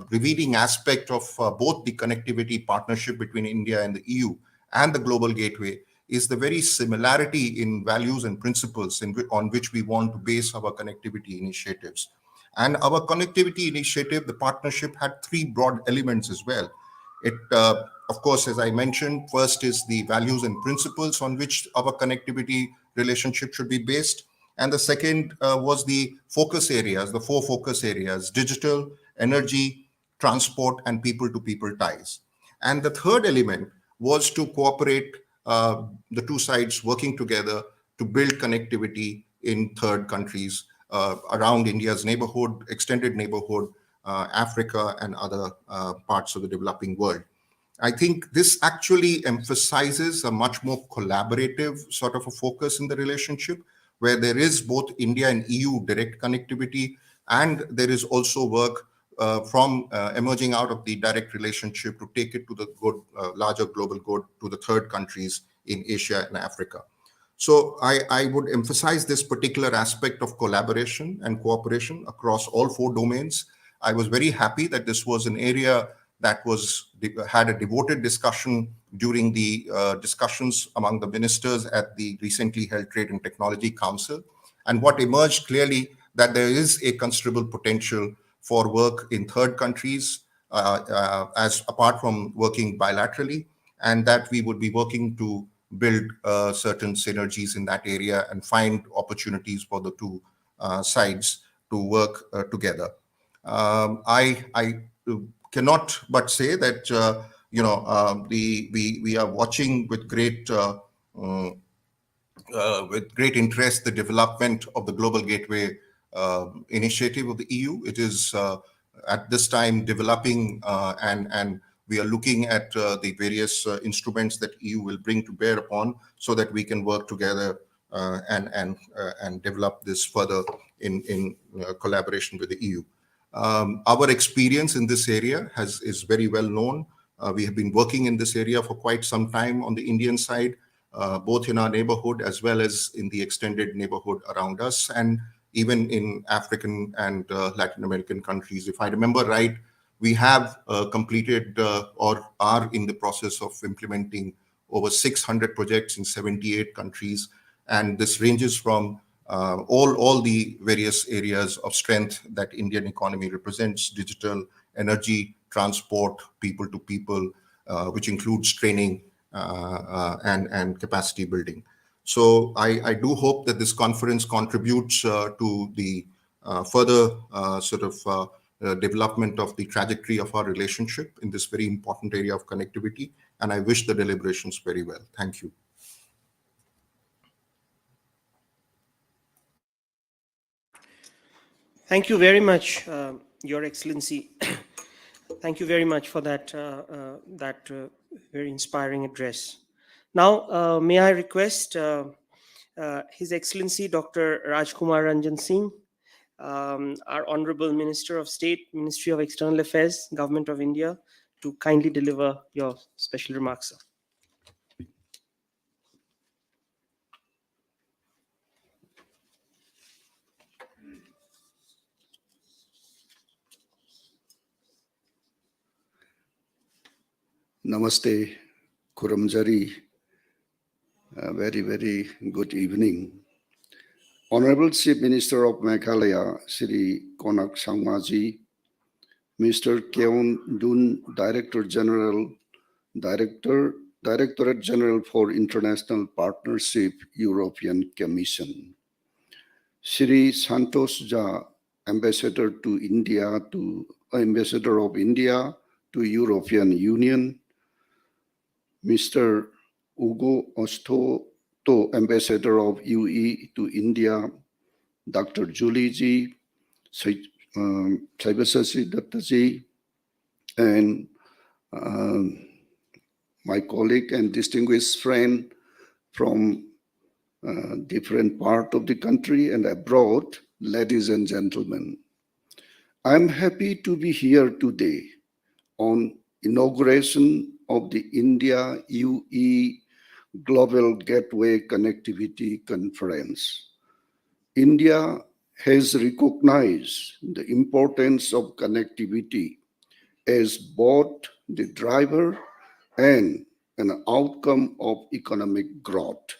revealing aspect of both the connectivity partnership between India and the EU and the Global Gateway is the very similarity in values and principles on which we want to base our connectivity initiatives. And our connectivity initiative, the partnership, had 3 broad elements as well. It, of course, as I mentioned, first is the values and principles on which our connectivity relationship should be based. And the second was the focus areas, the 4 focus areas: digital, energy, transport, and people-to-people ties. And the third element was to cooperate, the two sides working together to build connectivity in third countries around India's neighborhood, extended neighborhood, Africa, and other parts of the developing world. I think this actually emphasizes a much more collaborative sort of a focus in the relationship, where there is both India and EU direct connectivity, and there is also work from emerging out of the direct relationship to take it to the good, larger global good, to the third countries in Asia and Africa. So I would emphasize this particular aspect of collaboration and cooperation across all 4 domains. I was very happy that this was an area that had a devoted discussion during the discussions among the ministers at the recently held Trade and Technology Council. And what emerged clearly, that there is a considerable potential for work in third countries, as apart from working bilaterally, and that we would be working to build certain synergies in that area and find opportunities for the two sides to work together. I cannot but say that we are watching with great interest the development of the Global Gateway initiative of the EU. It is at this time developing, and we are looking at the various instruments that EU will bring to bear upon, so that we can work together and develop this further in collaboration with the EU. Our experience in this area is very well known. We have been working in this area for quite some time on the Indian side, both in our neighborhood as well as in the extended neighborhood around us, and even in African and Latin American countries. If I remember right, we have completed or are in the process of implementing over 600 projects in 78 countries. And this ranges from all the various areas of strength that Indian economy represents: digital, energy, transport, people to people, which includes training and capacity building. So I do hope that this conference contributes to the further development of the trajectory of our relationship in this very important area of connectivity. And I wish the deliberations very well. Thank you. Thank you very much, Your Excellency. Thank you very much for that very inspiring address. Now, may I request His Excellency Dr. Rajkumar Ranjan Singh, our Honorable Minister of State, Ministry of External Affairs, Government of India, to kindly deliver your special remarks, sir. Namaste, Kuramjari. Very, very good evening. Honorable Chief Minister of Meghalaya, Shri Konak Sangmaji, Mr. Keon Dun, Directorate General for International Partnership, European Commission. Shri Santos Jha, Ambassador of India to European Union. Mr. Ugo Ostoto, Ambassador of UE to India. Dr. Julie Ji, Saibasasi Dattaji, and my colleague and distinguished friend from different part of the country and abroad, ladies and gentlemen. I'm happy to be here today on inauguration of the India-UE Global Gateway Connectivity Conference. India has recognized the importance of connectivity as both the driver and an outcome of economic growth,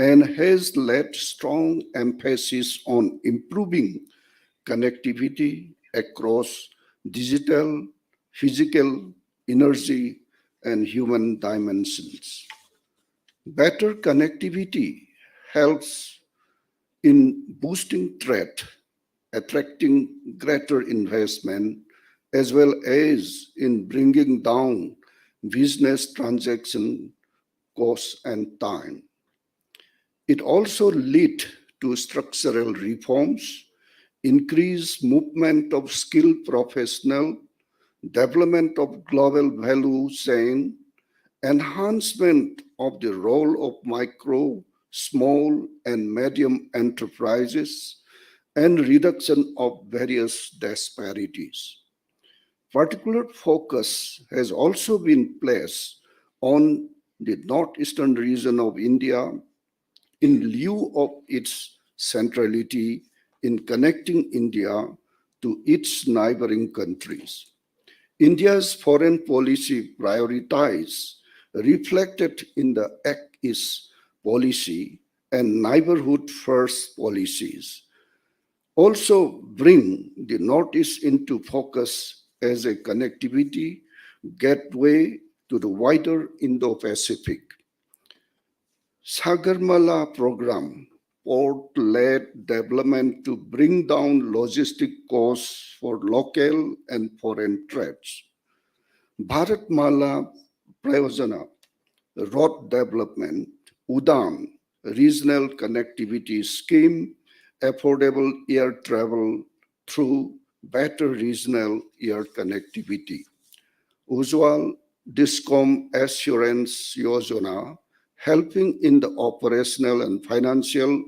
and has laid strong emphasis on improving connectivity across digital, physical, energy, and human dimensions. Better connectivity helps in boosting trade, attracting greater investment, as well as in bringing down business transaction costs and time. It also leads to structural reforms, increased movement of skilled professionals, development of global value chain, enhancement of the role of micro, small, and medium enterprises, and reduction of various disparities. Particular focus has also been placed on the northeastern region of India in lieu of its centrality in connecting India to its neighboring countries. India's foreign policy priorities reflected in the Act East policy and neighborhood first policies also bring the Northeast into focus as a connectivity gateway to the wider Indo-Pacific. Sagarmala program port-led development to bring down logistic costs for local and foreign trades. Bharatmala Prayojana, road development, UDAN, regional connectivity scheme, affordable air travel through better regional air connectivity. Ujjwal Discom Assurance Yojana, helping in the operational and financial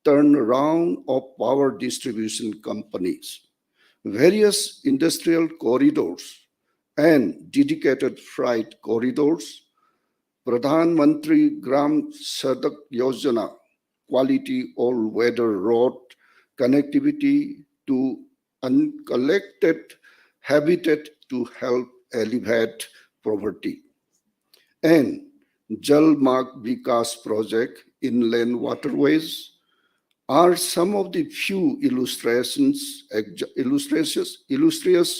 turnaround of power distribution companies. Various industrial corridors and dedicated freight corridors. Pradhan Mantri Gram Sadak Yojana, quality all-weather road connectivity to uncollected habitat to help alleviate poverty. And Jal Marg Vikas project, inland waterways, are some of the few illustrious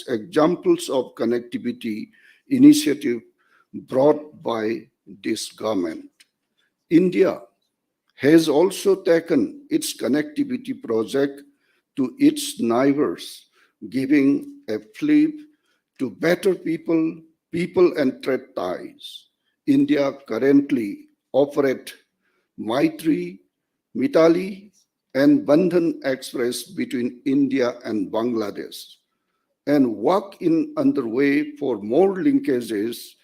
examples of connectivity initiative brought by this government. India has also taken its connectivity project to its neighbors, giving a flip to better people and trade ties. India currently operates Maitri, Mitali, and Bandhan Express between India and Bangladesh, and work in underway for more linkages,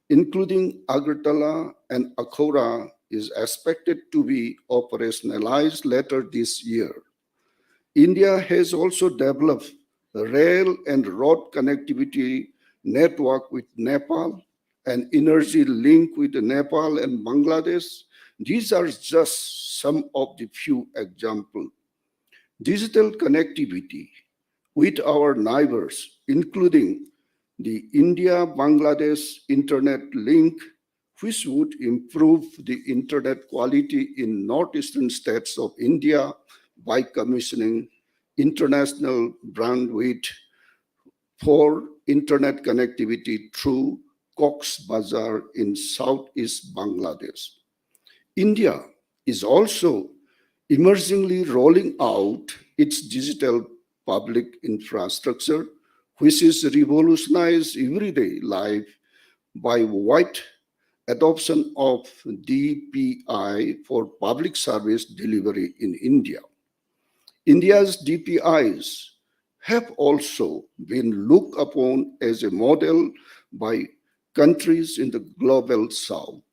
including Agartala and Akhora, is expected to be operationalized later this year. India has also developed a rail and road connectivity network with Nepal, an energy link with Nepal and Bangladesh. These are just some of the few examples. Digital connectivity with our neighbors, including the India-Bangladesh internet link, which would improve the internet quality in northeastern states of India by commissioning international bandwidth for internet connectivity through Cox's Bazar in southeast Bangladesh. India is also emergingly rolling out its digital public infrastructure, which is revolutionized everyday life by wide adoption of DPI for public service delivery in India. India's DPIs have also been looked upon as a model by countries in the global south.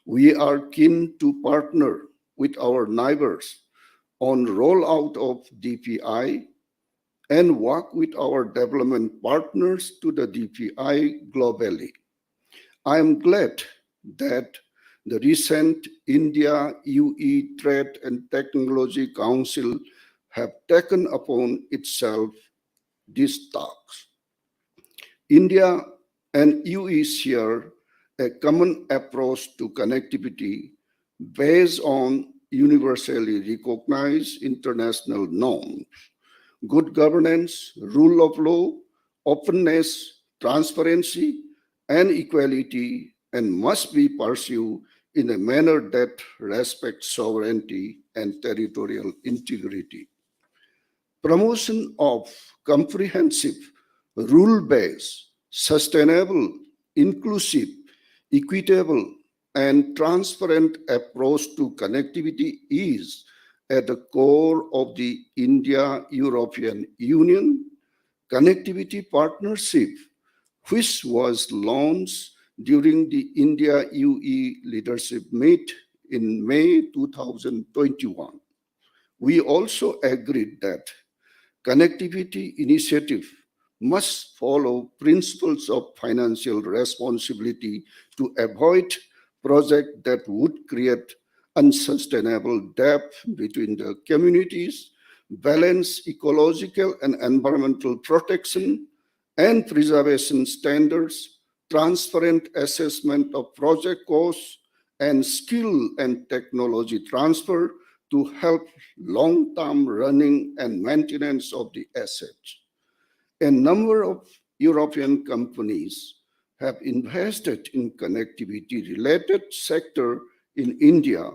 We are keen to partner with our neighbors on rollout of DPI and work with our development partners to the DPI globally. I am glad that the recent India-UE Trade and Technology Council have taken upon itself this task. India and UE share a common approach to connectivity based on universally recognized international norms. Good governance, rule of law, openness, transparency, and equality, and must be pursued in a manner that respects sovereignty and territorial integrity. Promotion of comprehensive, rule-based, sustainable, inclusive, equitable, and transparent approach to connectivity is at the core of the India-European Union Connectivity Partnership, which was launched during the India-UE Leadership Meet in May 2021. We also agreed that connectivity initiative must follow principles of financial responsibility to avoid projects that would create unsustainable debt between the communities, balance ecological and environmental protection and preservation standards, transparent assessment of project costs, and skill and technology transfer to help long-term running and maintenance of the assets. A number of European companies have invested in connectivity-related sector in India,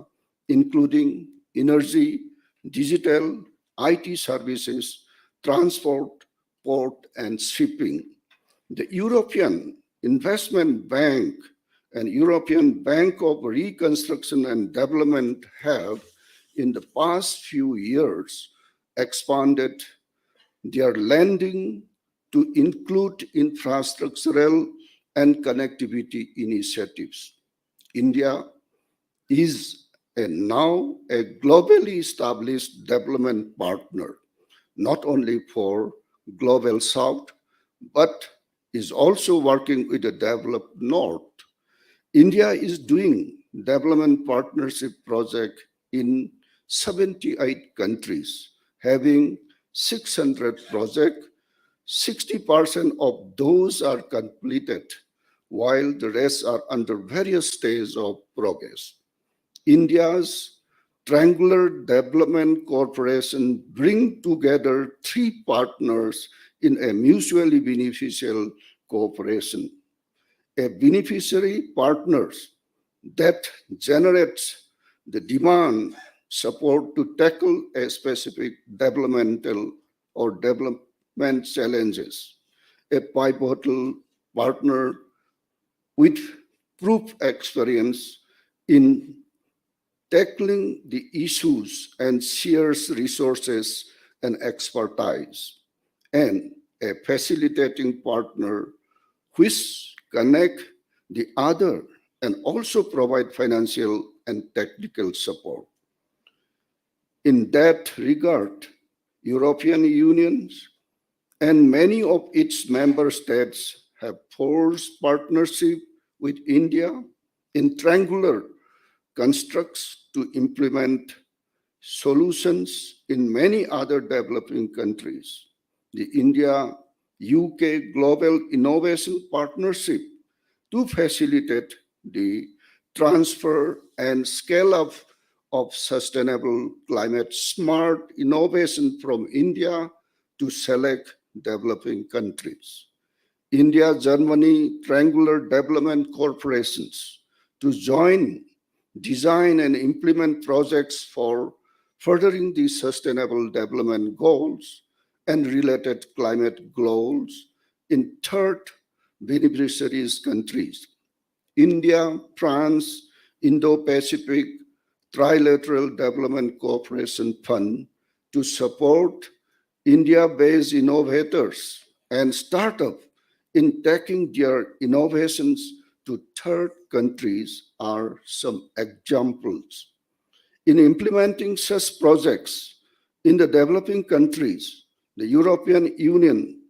including energy, digital, IT services, transport, port, and shipping. The European Investment Bank and European Bank of Reconstruction and Development have, in the past few years, expanded their lending to include infrastructural and connectivity initiatives. India is now a globally established development partner, not only for Global South, but is also working with the developed North. India is doing development partnership project in 78 countries, having 600 projects. 60% of those are completed, while the rest are under various stages of progress. India's Triangular Development Corporation bring together three partners in a mutually beneficial cooperation. A beneficiary partners that generates the demand support to tackle a specific developmental or development challenges. A pivotal partner with proof experience in tackling the issues and shares resources and expertise, and a facilitating partner which connect the other and also provide financial and technical support. In that regard, European Union and many of its member states have forged partnership with India in triangular constructs to implement solutions in many other developing countries. The India UK Global Innovation Partnership to facilitate the transfer and scale up of sustainable climate smart innovation from India to select developing countries. India-Germany Triangular Development Corporations to join, design and implement projects for furthering the sustainable development goals and related climate goals in third beneficiaries countries. India, France, Indo-Pacific Trilateral Development Cooperation Fund to support India-based innovators and startups in taking their innovations to third countries are some examples. In implementing such projects in the developing countries, the European Union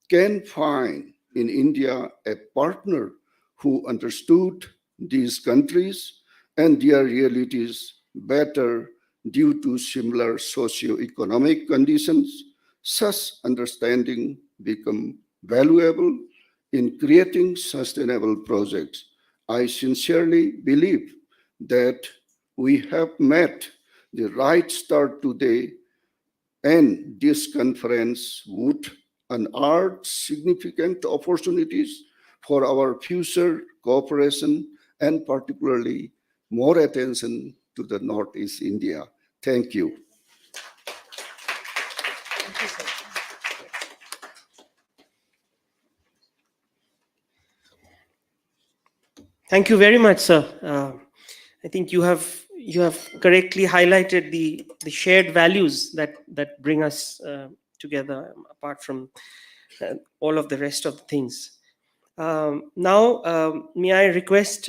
can find in India a partner who understood these countries and their realities better due to similar socio-economic conditions. Such understanding become valuable in creating sustainable projects. I sincerely believe that we have met the right start today, and this conference would unearth significant opportunities for our future cooperation and particularly more attention to the Northeast India. Thank you. Thank you very much, sir. I think you have correctly highlighted the shared values that bring us together, apart from all of the rest of the things. Now, may I request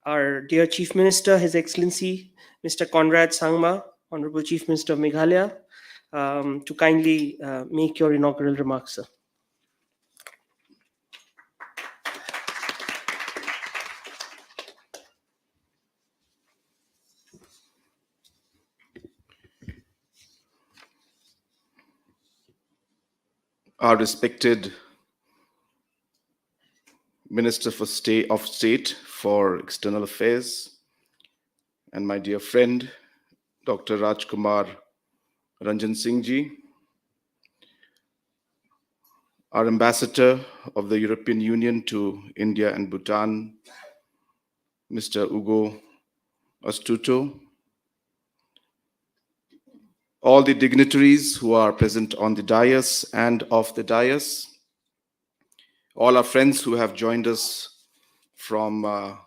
our dear Chief Minister, His Excellency, Mr. Conrad Sangma, Honorable Chief Minister of Meghalaya, to kindly make your inaugural remarks, sir. Our respected Minister of State for External Affairs, and my dear friend, Dr. Rajkumar Ranjan Singh ji, our Ambassador of the European Union to India and Bhutan, Mr. Ugo Astuto, all the dignitaries who are present on the dais and off the dais, all our friends who have joined us from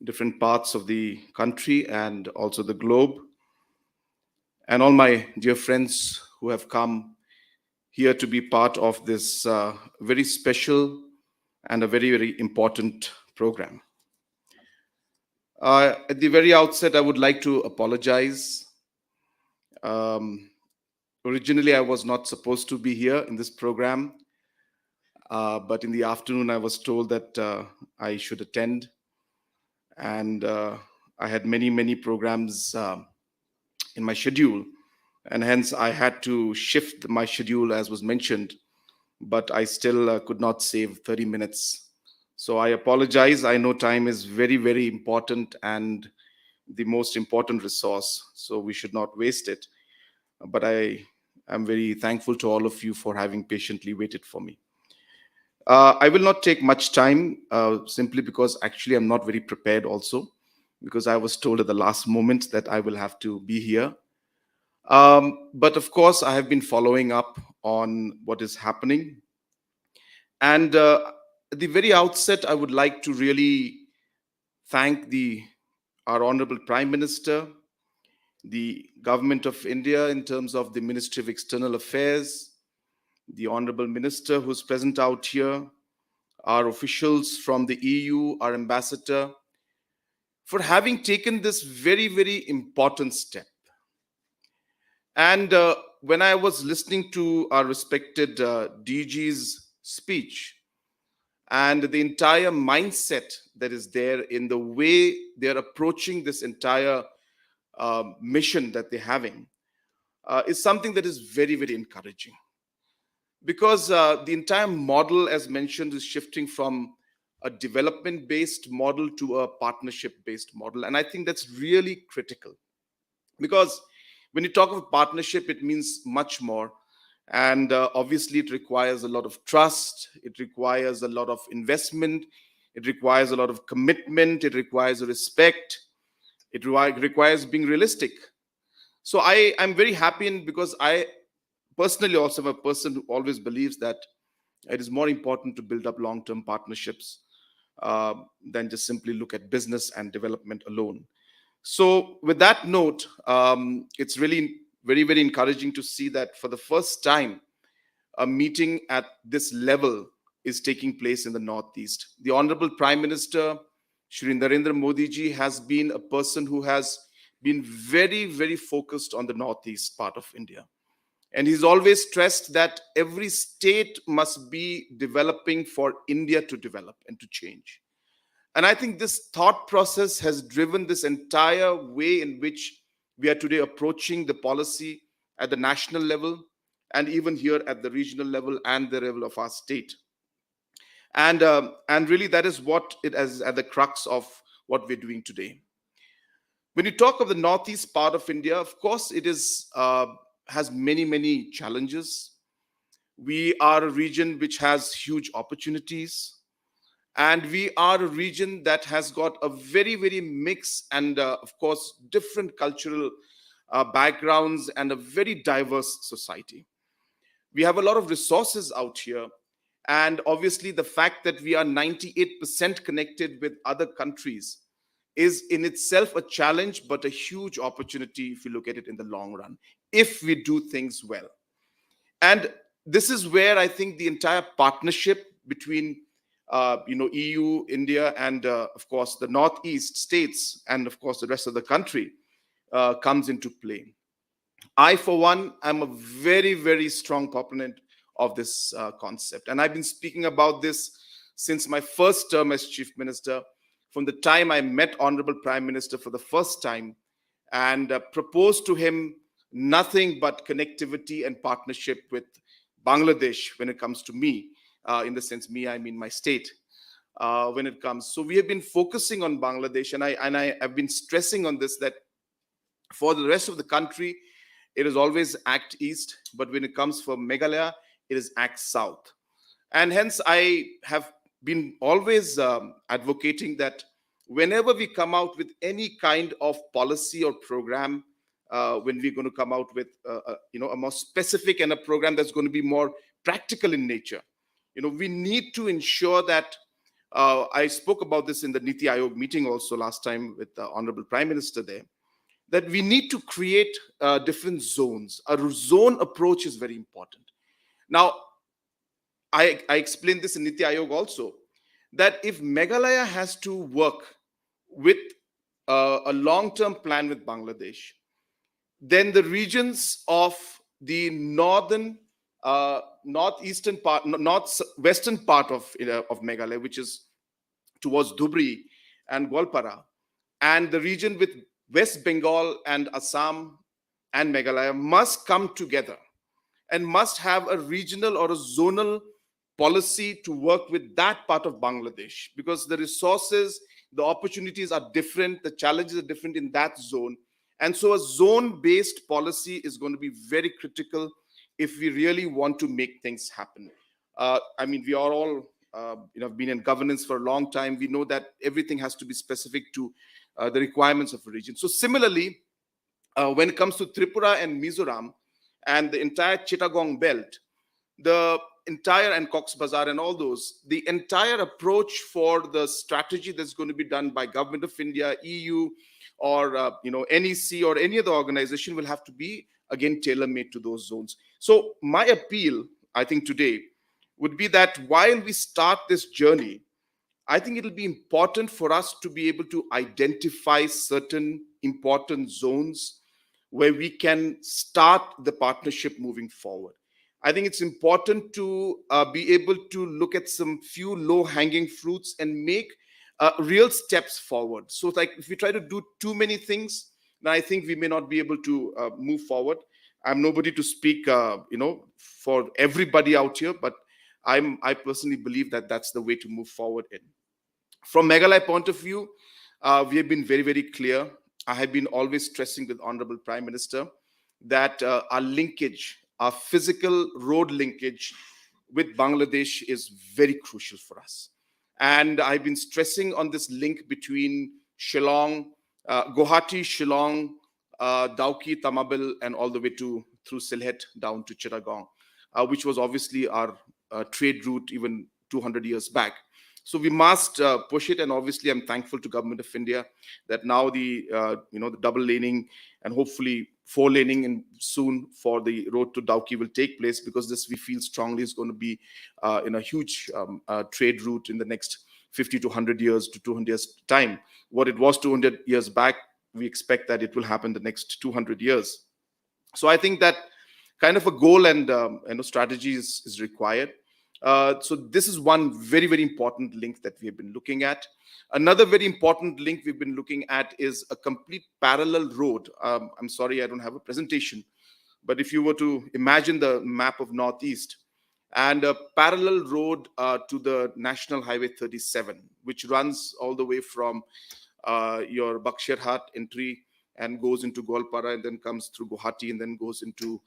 different parts of the country and also the globe, and all my dear friends who have come here to be part of this very special and a very, very important program. At the very outset, I would like to apologize. Originally, I was not supposed to be here in this program, but in the afternoon, I was told that I should attend. And I had many programs in my schedule, and hence I had to shift my schedule as was mentioned, but I still could not save 30 minutes. So I apologize. I know time is very, very important and the most important resource, so we should not waste it. But I am very thankful to all of you for having patiently waited for me. I will not take much time simply because actually I'm not very prepared also, because I was told at the last moment that I will have to be here. But of course, I have been following up on what is happening. And at the very outset, I would like to really thank our Honorable Prime Minister, the Government of India in terms of the Ministry of External Affairs, the Honorable Minister who's present out here, our officials from the EU, our ambassador, for having taken this very, very important step. And when I was listening to our respected DG's speech and the entire mindset that is there in the way they're approaching this entire mission that they're having, is something that is very, very encouraging. because the entire model, as mentioned, is shifting from a development-based model to a partnership-based model. And I think that's really critical, because when you talk of partnership, it means much more. And obviously, it requires a lot of trust. It requires a lot of investment. It requires a lot of commitment. It requires respect. It requires being realistic. So I'm very happy, and because I personally also am a person who always believes that it is more important to build up long-term partnerships than just simply look at business and development alone. So with that note, it's really very, very encouraging to see that for the first time, a meeting at this level is taking place in the Northeast. The Honorable Prime Minister, Shri Narendra Modi ji, has been a person who has been very, very focused on the Northeast part of India. And he's always stressed that every state must be developing for India to develop and to change. And I think this thought process has driven this entire way in which we are today approaching the policy at the national level, and even here at the regional level and the level of our state. And really, that is what it is at the crux of what we're doing today. When you talk of the Northeast part of India, of course, it is has many, many challenges. We are a region which has huge opportunities. And we are a region that has got a very, very mixed and, of course, different cultural backgrounds and a very diverse society. We have a lot of resources out here. And obviously, the fact that we are 98% connected with other countries is in itself a challenge, but a huge opportunity if you look at it in the long run, if we do things well. And this is where I think the entire partnership between EU, India, and of course the Northeast states, and of course the rest of the country comes into play. I, for one, am a very, very strong proponent of this concept. And I've been speaking about this since my first term as Chief Minister, from the time I met Honorable Prime Minister for the first time and proposed to him nothing but connectivity and partnership with Bangladesh when it comes to me. In the sense, me, I mean my state, when it comes. So we have been focusing on Bangladesh, and I have been stressing on this, that for the rest of the country, it is always Act East, but when it comes for Meghalaya, it is Act South. And hence, I have been always advocating that whenever we come out with any kind of policy or program, when we're going to come out with a more specific and a program that's going to be more practical in nature, we need to ensure that, I spoke about this in the Niti Aayog meeting also last time with the Honorable Prime Minister there, that we need to create different zones. A zone approach is very important. Now, I explained this in Niti Aayog also, that if Meghalaya has to work with a long-term plan with Bangladesh, then the regions of the northwestern part of Meghalaya, which is towards Dhubri and Gwalpara, and the region with West Bengal and Assam and Meghalaya must come together and must have a regional or a zonal policy to work with that part of Bangladesh, because the resources, the opportunities are different, the challenges are different in that zone. And so a zone-based policy is going to be very critical if we really want to make things happen. We are all been in governance for a long time. We know that everything has to be specific to the requirements of a region. So similarly, when it comes to Tripura and Mizoram and the entire Chittagong belt, the entire, and Cox's Bazar and all those, the entire approach for the strategy that's going to be done by Government of India, EU, or NEC or any other organization will have to be, again, tailor-made to those zones. So my appeal, I think today, would be that while we start this journey, I think it'll be important for us to be able to identify certain important zones where we can start the partnership moving forward. I think it's important to be able to look at some few low-hanging fruits and make real steps forward. So like if we try to do too many things, then I think we may not be able to move forward. I'm nobody to speak, for everybody out here, but I personally believe that that's the way to move forward in. From Meghalaya point of view, we have been very, very clear. I have been always stressing with Honorable Prime Minister that our linkage, our physical road linkage with Bangladesh is very crucial for us. And I've been stressing on this link between Shillong, Guwahati, Shillong, Dauki, Tamabil, and all the way through Sylhet down to Chittagong, which was obviously our trade route even 200 years back. So we must push it, and obviously I'm thankful to Government of India that now the the double laning and hopefully 4 laning and soon for the road to Dauki will take place, because this we feel strongly is going to be in a huge trade route in the next 50 to 100 years to 200 years time. What it was 200 years back, we expect that it will happen the next 200 years. So I think that kind of a goal and strategy is required. So this is one very, very important link that we have been looking at. Another very important link we've been looking at is a complete parallel road. I'm sorry, I don't have a presentation, but if you were to imagine the map of Northeast and a parallel road to the National Highway 37, which runs all the way from your Bakshirhat entry and goes into Golpara and then comes through Guwahati and then goes into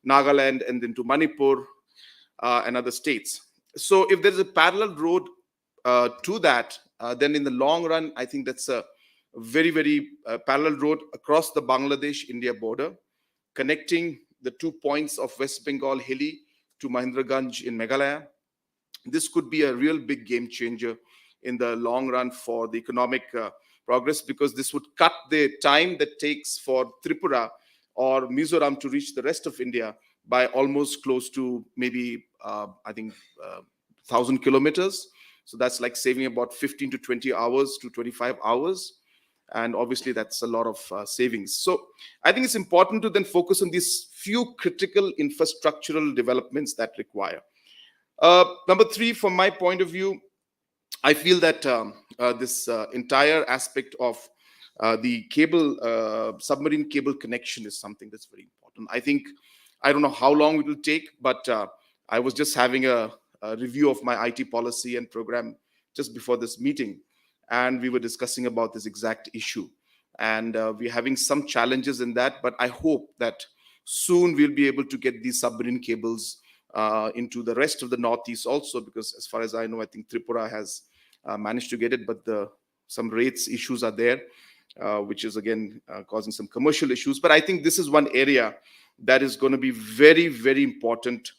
Nagaland and then to Manipur and other states. So if there's a parallel road to that, then in the long run, I think that's a very, very parallel road across the Bangladesh-India border, connecting the 2 points of West Bengal Hilly to Mahendraganj in Meghalaya. This could be a real big game changer in the long run for the economic progress, because this would cut the time that takes for Tripura or Mizoram to reach the rest of India by almost close to maybe, 1,000 kilometers. So that's like saving about 15 to 20 hours to 25 hours. And obviously that's a lot of savings. So I think it's important to then focus on these few critical infrastructural developments that require. Number 3, from my point of view, I feel that this entire aspect of the cable, submarine cable connection is something that's very important. I don't know how long it will take, but I was just having a review of my IT policy and program just before this meeting, and we were discussing about this exact issue. And we're having some challenges in that, but I hope that soon we'll be able to get these submarine cables into the rest of the Northeast also, because as far as I know, I think Tripura has managed to get it, but some rates issues are there, which is again causing some commercial issues. But I think this is one area that is going to be very, very important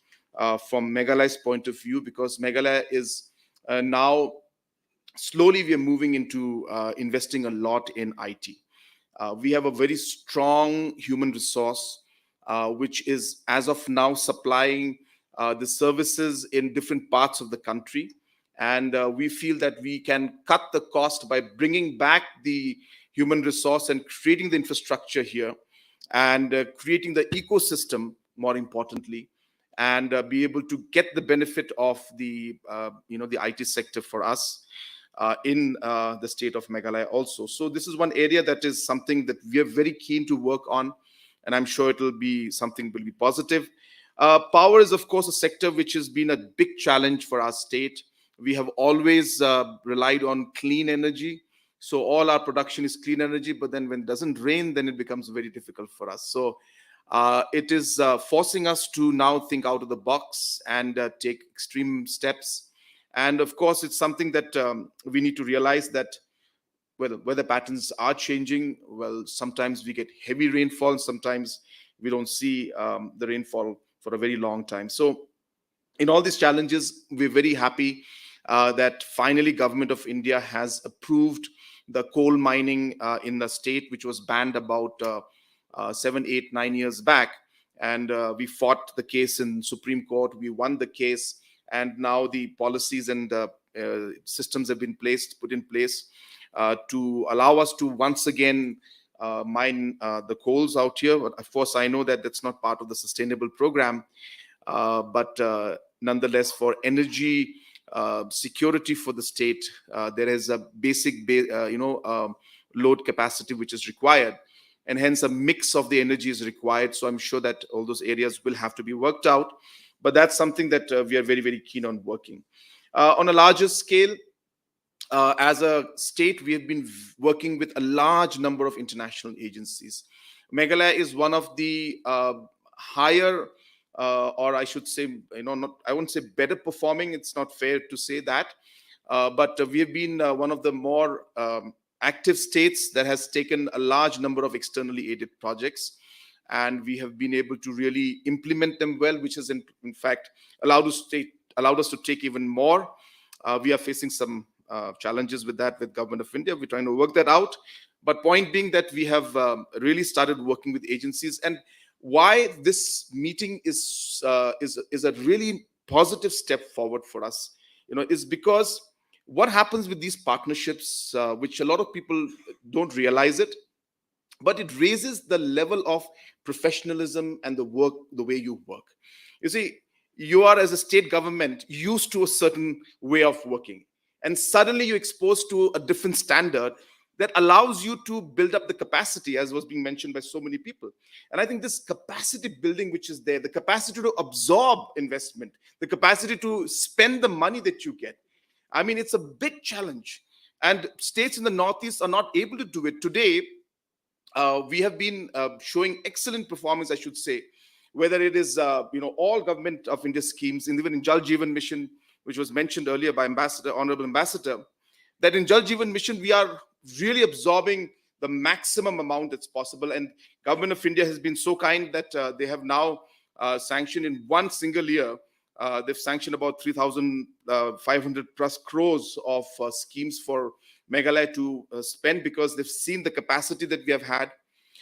from Meghalaya's point of view, because Meghalaya is now slowly we are moving into investing a lot in IT. We have a very strong human resource, which is as of now supplying the services in different parts of the country. And we feel that we can cut the cost by bringing back the human resource and creating the infrastructure here and creating the ecosystem, more importantly, and be able to get the benefit of the IT sector for us in the state of Meghalaya also. So this is one area that is something that we are very keen to work on, and I'm sure it will be something will be positive. Power is, of course, a sector which has been a big challenge for our state. We have always relied on clean energy. So all our production is clean energy, but then when it doesn't rain, then it becomes very difficult for us. So it is forcing us to now think out of the box and take extreme steps. And of course, it's something that we need to realize that weather patterns are changing. Well, sometimes we get heavy rainfall, sometimes we don't see the rainfall for a very long time. So in all these challenges, we're very happy that finally Government of India has approved the coal mining in the state, which was banned about 7, 8, 9 years back. And we fought the case in Supreme Court. We won the case. And now the policies and systems have been put in place to allow us to once again mine the coals out here. But of course, I know that that's not part of the sustainable program. But nonetheless, for energy security for the state, there is a basic load capacity which is required. and hence a mix of the energy is required. So I'm sure that all those areas will have to be worked out, but that's something that we are very, very keen on working. On a larger scale, as a state, we have been working with a large number of international agencies. Meghalaya is one of the higher, or I should say, I won't say better performing, it's not fair to say that, but we have been one of the more active states that has taken a large number of externally aided projects, and we have been able to really implement them well, which has in fact allowed us to take even more. We are facing some challenges with that with Government of India. We're trying to work that out. But point being that we have really started working with agencies, and why this meeting is a really positive step forward for us, is because what happens with these partnerships, which a lot of people don't realize it, but it raises the level of professionalism and the way you work. You see, you are, as a state government, used to a certain way of working, and suddenly you're exposed to a different standard that allows you to build up the capacity, as was being mentioned by so many people. And I think this capacity building, which is there, the capacity to absorb investment, the capacity to spend the money that you get, I mean, it's a big challenge. And states in the Northeast are not able to do it. Today, we have been showing excellent performance, I should say, whether it is all Government of India schemes, and even in Jal Jeevan Mission, which was mentioned earlier by Honorable Ambassador, that in Jal Jeevan Mission, we are really absorbing the maximum amount that's possible. And Government of India has been so kind that they have now sanctioned in one single year, they've sanctioned about 3,500 plus crores of schemes for Meghalaya to spend, because they've seen the capacity that we have had.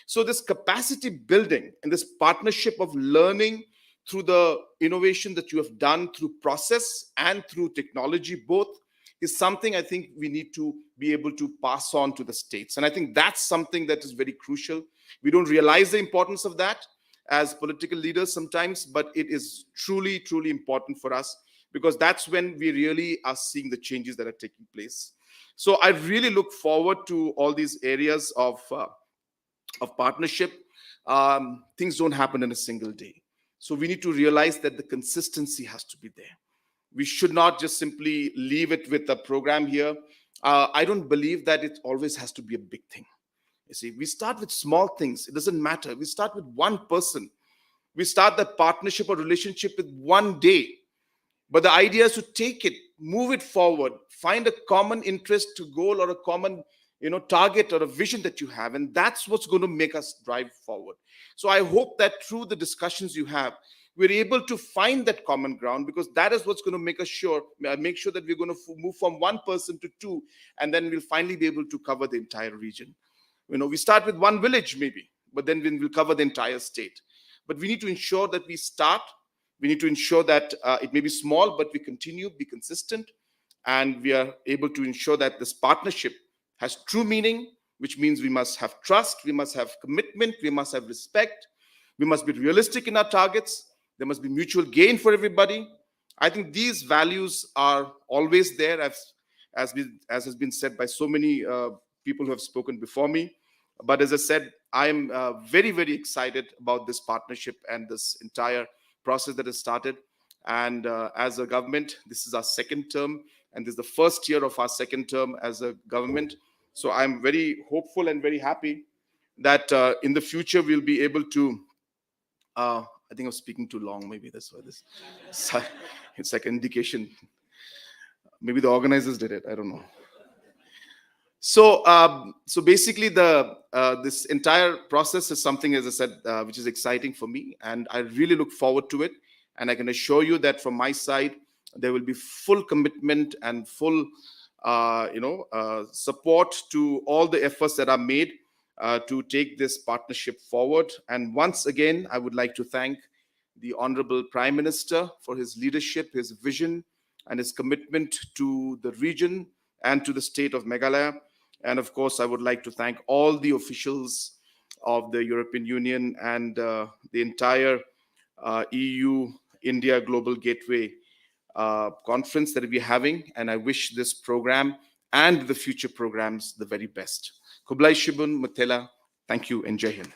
So this capacity building and this partnership of learning through the innovation that you have done through process and through technology, both, is something I think we need to be able to pass on to the states. And I think that's something that is very crucial. We don't realize the importance of that as political leaders sometimes, but it is truly, truly important for us, because that's when we really are seeing the changes that are taking place. So I really look forward to all these areas of partnership. Things don't happen in a single day. So we need to realize that the consistency has to be there. We should not just simply leave it with a program here. I don't believe that it always has to be a big thing. You see, we start with small things. It doesn't matter. We start with one person. We start that partnership or relationship with one day. But the idea is to take it, move it forward, find a common interest to goal or a common target or a vision that you have. And that's what's going to make us drive forward. So I hope that through the discussions you have, we're able to find that common ground, because that is what's going to make sure that we're going to move from one person to two, and then we'll finally be able to cover the entire region. We start with one village maybe, but then we'll cover the entire state. But we need to ensure that we start. We need to ensure that it may be small, but we continue, be consistent, and we are able to ensure that this partnership has true meaning, which means we must have trust, we must have commitment, we must have respect, we must be realistic in our targets. There must be mutual gain for everybody. I think these values are always there, as has been said by so many people who have spoken before me. But as I said, I am very, very excited about this partnership and this entire process that has started. And as a government, this is our second term, and this is the first year of our second term as a government. So I'm very hopeful and very happy that in the future we'll be able to I think I'm speaking too long. Maybe that's why this. It's like an indication. Maybe the organizers did it. I don't know. So, so basically, this entire process is something, as I said, which is exciting for me, and I really look forward to it. And I can assure you that from my side, there will be full commitment and full, support to all the efforts that are made to take this partnership forward. And once again, I would like to thank the Honorable Prime Minister for his leadership, his vision, and his commitment to the region and to the state of Meghalaya. And of course, I would like to thank all the officials of the European Union and the entire EU-India Global Gateway conference that we're having. And I wish this program and the future programs the very best. Kublai Shibun Mutela Thank you and Jai Hind.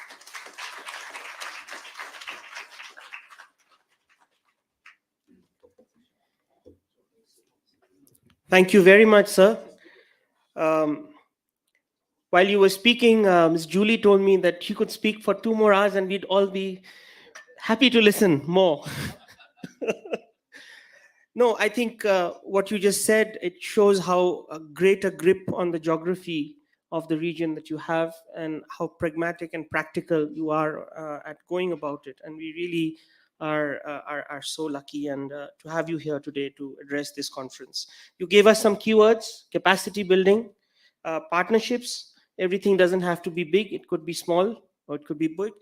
Thank you very much, sir. While you were speaking, Ms. Julie told me that she could speak for 2 more hours and we'd all be happy to listen more. No, I think what you just said, it shows how great a grip on the geography of the region that you have and how pragmatic and practical you are at going about it. And we really are so lucky and to have you here today to address this conference. You gave us some keywords: capacity building, partnerships. Everything doesn't have to be big. It could be small or it could be big.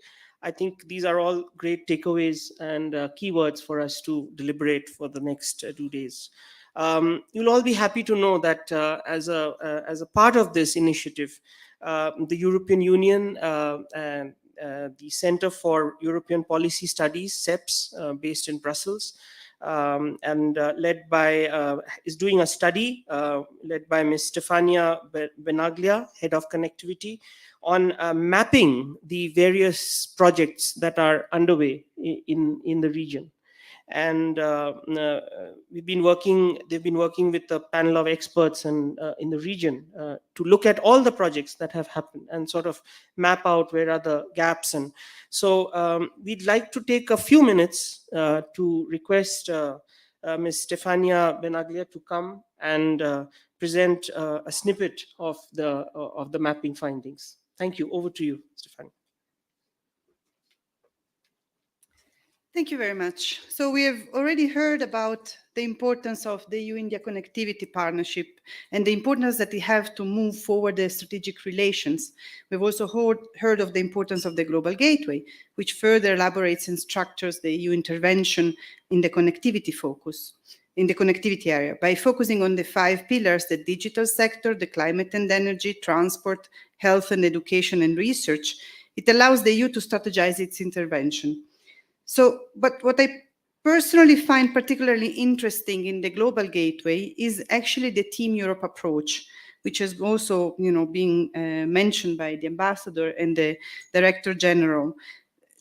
I think these are all great takeaways and keywords for us to deliberate for the next 2 days. You'll all be happy to know that as a part of this initiative, the European Union and the Center for European Policy Studies, CEPS, based in Brussels, and is doing a study led by Ms. Stefania Benaglia, Head of Connectivity, on mapping the various projects that are underway in the region. And they've been working with a panel of experts and in the region to look at all the projects that have happened and sort of map out where are the gaps. And so we'd like to take a few minutes to request Ms. Stefania Benaglia to come and present a snippet of the mapping findings. Thank you. Over to you, Stefania. Thank you very much. So we have already heard about the importance of the EU-India connectivity partnership and the importance that we have to move forward the strategic relations. We've also heard of the importance of the Global Gateway, which further elaborates and structures the EU intervention in the connectivity focus, in the connectivity area, by focusing on the 5 pillars: the digital sector, the climate and energy, transport, health and education and research. It allows the EU to strategize its intervention. So, but what I personally find particularly interesting in the Global Gateway is actually the Team Europe approach, which is also, being mentioned by the ambassador and the director general.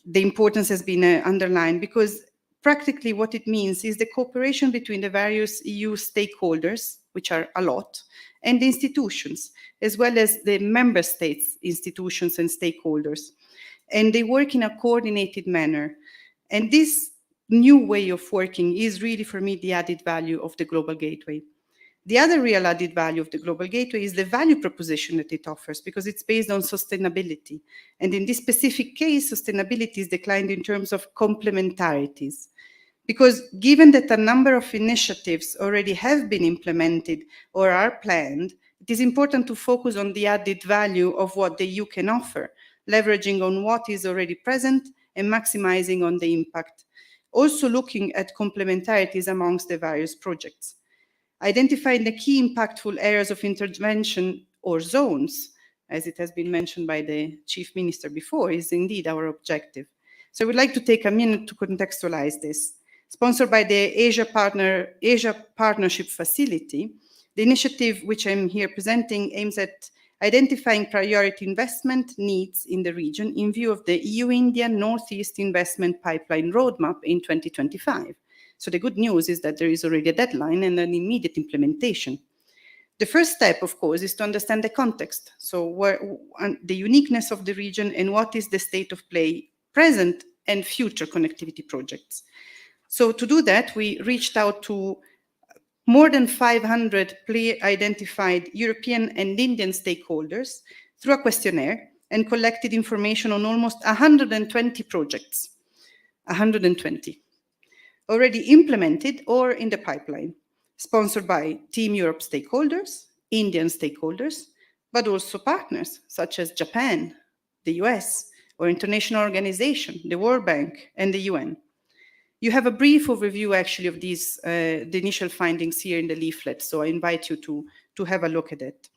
The importance has been underlined because practically what it means is the cooperation between the various EU stakeholders, which are a lot, and the institutions, as well as the member states, institutions and stakeholders. And they work in a coordinated manner. And this new way of working is really, for me, the added value of the Global Gateway. The other real added value of the Global Gateway is the value proposition that it offers, because it's based on sustainability. And in this specific case, sustainability is declined in terms of complementarities. Because given that a number of initiatives already have been implemented or are planned, it is important to focus on the added value of what the EU can offer, leveraging on what is already present and maximizing on the impact. Also looking at complementarities amongst the various projects. Identifying the key impactful areas of intervention or zones, as it has been mentioned by the Chief Minister before, is indeed our objective. So I would like to take a minute to contextualize this. Sponsored by the Asia Partnership Facility, the initiative which I'm here presenting aims at identifying priority investment needs in the region in view of the EU-India Northeast Investment Pipeline Roadmap in 2025. So the good news is that there is already a deadline and an immediate implementation. The first step, of course, is to understand the context. So the uniqueness of the region and what is the state of play, present and future connectivity projects. So to do that, we reached out to more than 500 identified European and Indian stakeholders through a questionnaire and collected information on almost 120 projects, 120, already implemented or in the pipeline, sponsored by Team Europe stakeholders, Indian stakeholders, but also partners such as Japan, the US, or international organizations, the World Bank and the UN. You have a brief overview actually of these, the initial findings here in the leaflet, so I invite you to have a look at it.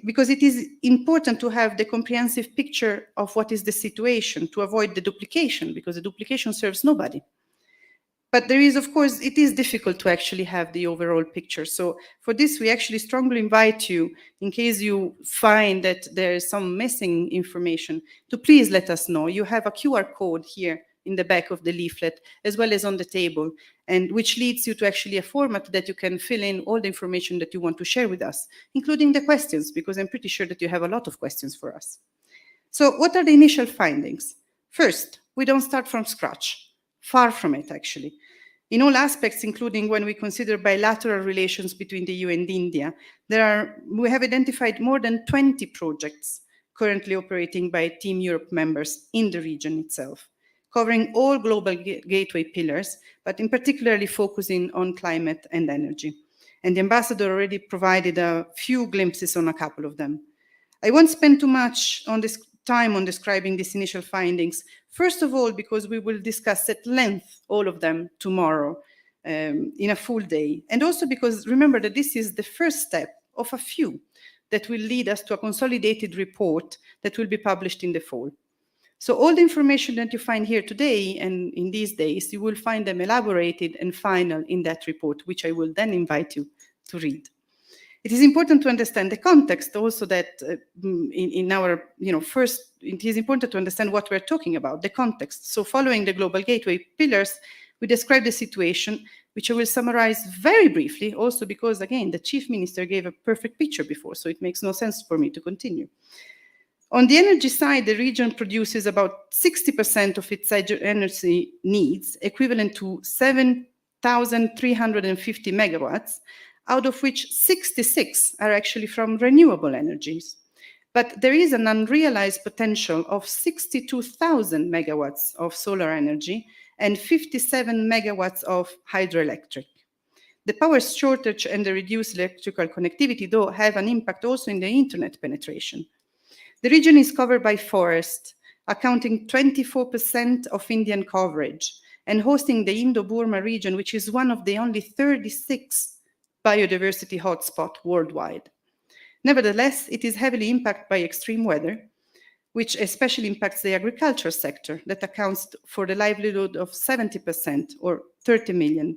Because it is important to have the comprehensive picture of what is the situation to avoid the duplication, because the duplication serves nobody. But there is, of course, it is difficult to actually have the overall picture. So for this, we actually strongly invite you, in case you find that there is some missing information, to please let us know. You have a QR code here in the back of the leaflet, as well as on the table, and which leads you to actually a format that you can fill in all the information that you want to share with us, including the questions, because I'm pretty sure that you have a lot of questions for us. So what are the initial findings? First, we don't start from scratch. Far from it, actually. In all aspects, including when we consider bilateral relations between the EU and India, we have identified more than 20 projects currently operating by Team Europe members in the region itself, covering all global gateway pillars, but in particularly focusing on climate and energy. And the ambassador already provided a few glimpses on a couple of them. I won't spend too much on this time on describing these initial findings. First of all, because we will discuss at length all of them tomorrow in a full day. And also because remember that this is the first step of a few that will lead us to a consolidated report that will be published in the fall. So all the information that you find here today and in these days, you will find them elaborated and final in that report, which I will then invite you to read. It is important to understand the context also that in our, first, it is important to understand what we're talking about, the context. So following the global gateway pillars, we describe the situation, which I will summarize very briefly, also because, again, the chief minister gave a perfect picture before, so it makes no sense for me to continue. On the energy side, the region produces about 60% of its energy needs, equivalent to 7,350 megawatts, out of which 66 are actually from renewable energies. But there is an unrealized potential of 62,000 megawatts of solar energy and 57 megawatts of hydroelectric. The power shortage and the reduced electrical connectivity, though, have an impact also in the internet penetration. The region is covered by forest, accounting 24% of Indian coverage, and hosting the Indo-Burma region, which is one of the only 36 biodiversity hotspot worldwide. Nevertheless, it is heavily impacted by extreme weather, which especially impacts the agriculture sector that accounts for the livelihood of 70% or 30 million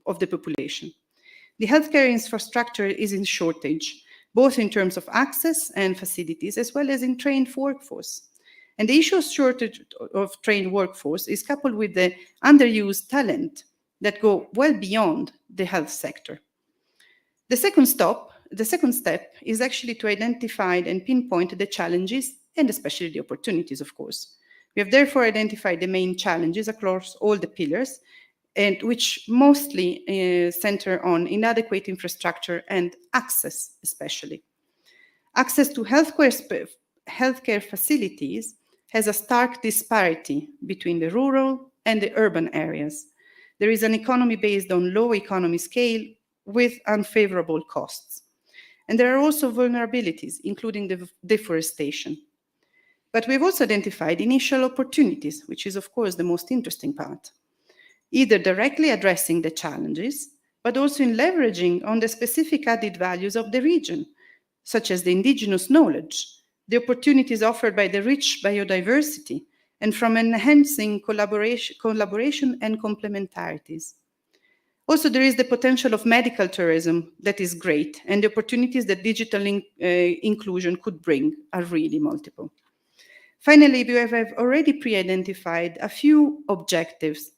of the population. The healthcare infrastructure is in shortage, both in terms of access and facilities, as well as in trained workforce. And the issue of shortage of trained workforce is coupled with the underused talent that go well beyond the health sector. The second step is actually to identify and pinpoint the challenges and especially the opportunities, of course. We have therefore identified the main challenges across all the pillars, and which mostly center on inadequate infrastructure and access, especially. Access to healthcare facilities has a stark disparity between the rural and the urban areas. There is an economy based on low economy scale with unfavorable costs. And there are also vulnerabilities, including the deforestation. But we've also identified initial opportunities, which is, of course, the most interesting part, either directly addressing the challenges, but also in leveraging on the specific added values of the region, such as the indigenous knowledge, the opportunities offered by the rich biodiversity, and from enhancing collaboration and complementarities. Also, there is the potential of medical tourism that is great, and the opportunities that digital inclusion could bring are really multiple. Finally, we have already pre-identified a few objectives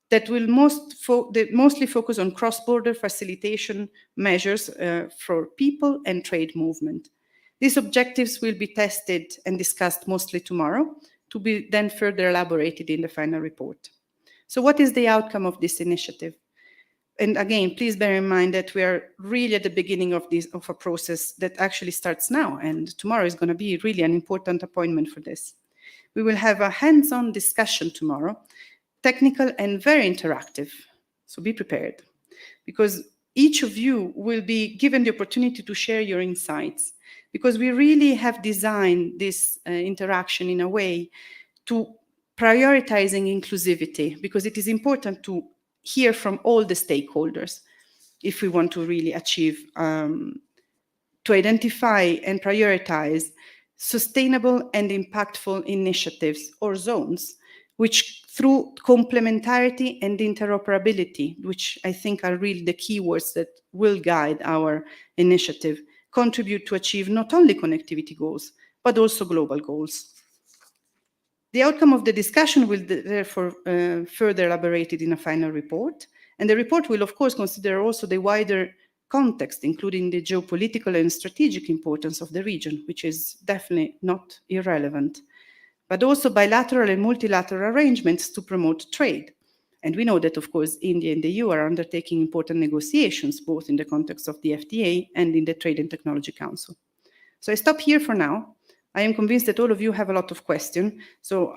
that will mostly focus on cross-border facilitation measures for people and trade movement. These objectives will be tested and discussed mostly tomorrow, to be then further elaborated in the final report. So what is the outcome of this initiative? And again, please bear in mind that we are really at the beginning of a process that actually starts now, and tomorrow is going to be really an important appointment for this. We will have a hands-on discussion tomorrow, technical and very interactive, so be prepared, because each of you will be given the opportunity to share your insights, because we really have designed this interaction in a way to prioritizing inclusivity, because it is important to hear from all the stakeholders if we want to really achieve, to identify and prioritize sustainable and impactful initiatives or zones, which through complementarity and interoperability, which I think are really the keywords that will guide our initiative, contribute to achieve not only connectivity goals, but also global goals. The outcome of the discussion will therefore further elaborated in a final report, and the report will of course consider also the wider context, including the geopolitical and strategic importance of the region, which is definitely not irrelevant, but also bilateral and multilateral arrangements to promote trade. And we know that, of course, India and the EU are undertaking important negotiations, both in the context of the FTA and in the Trade and Technology Council. So I stop here for now. I am convinced that all of you have a lot of questions. So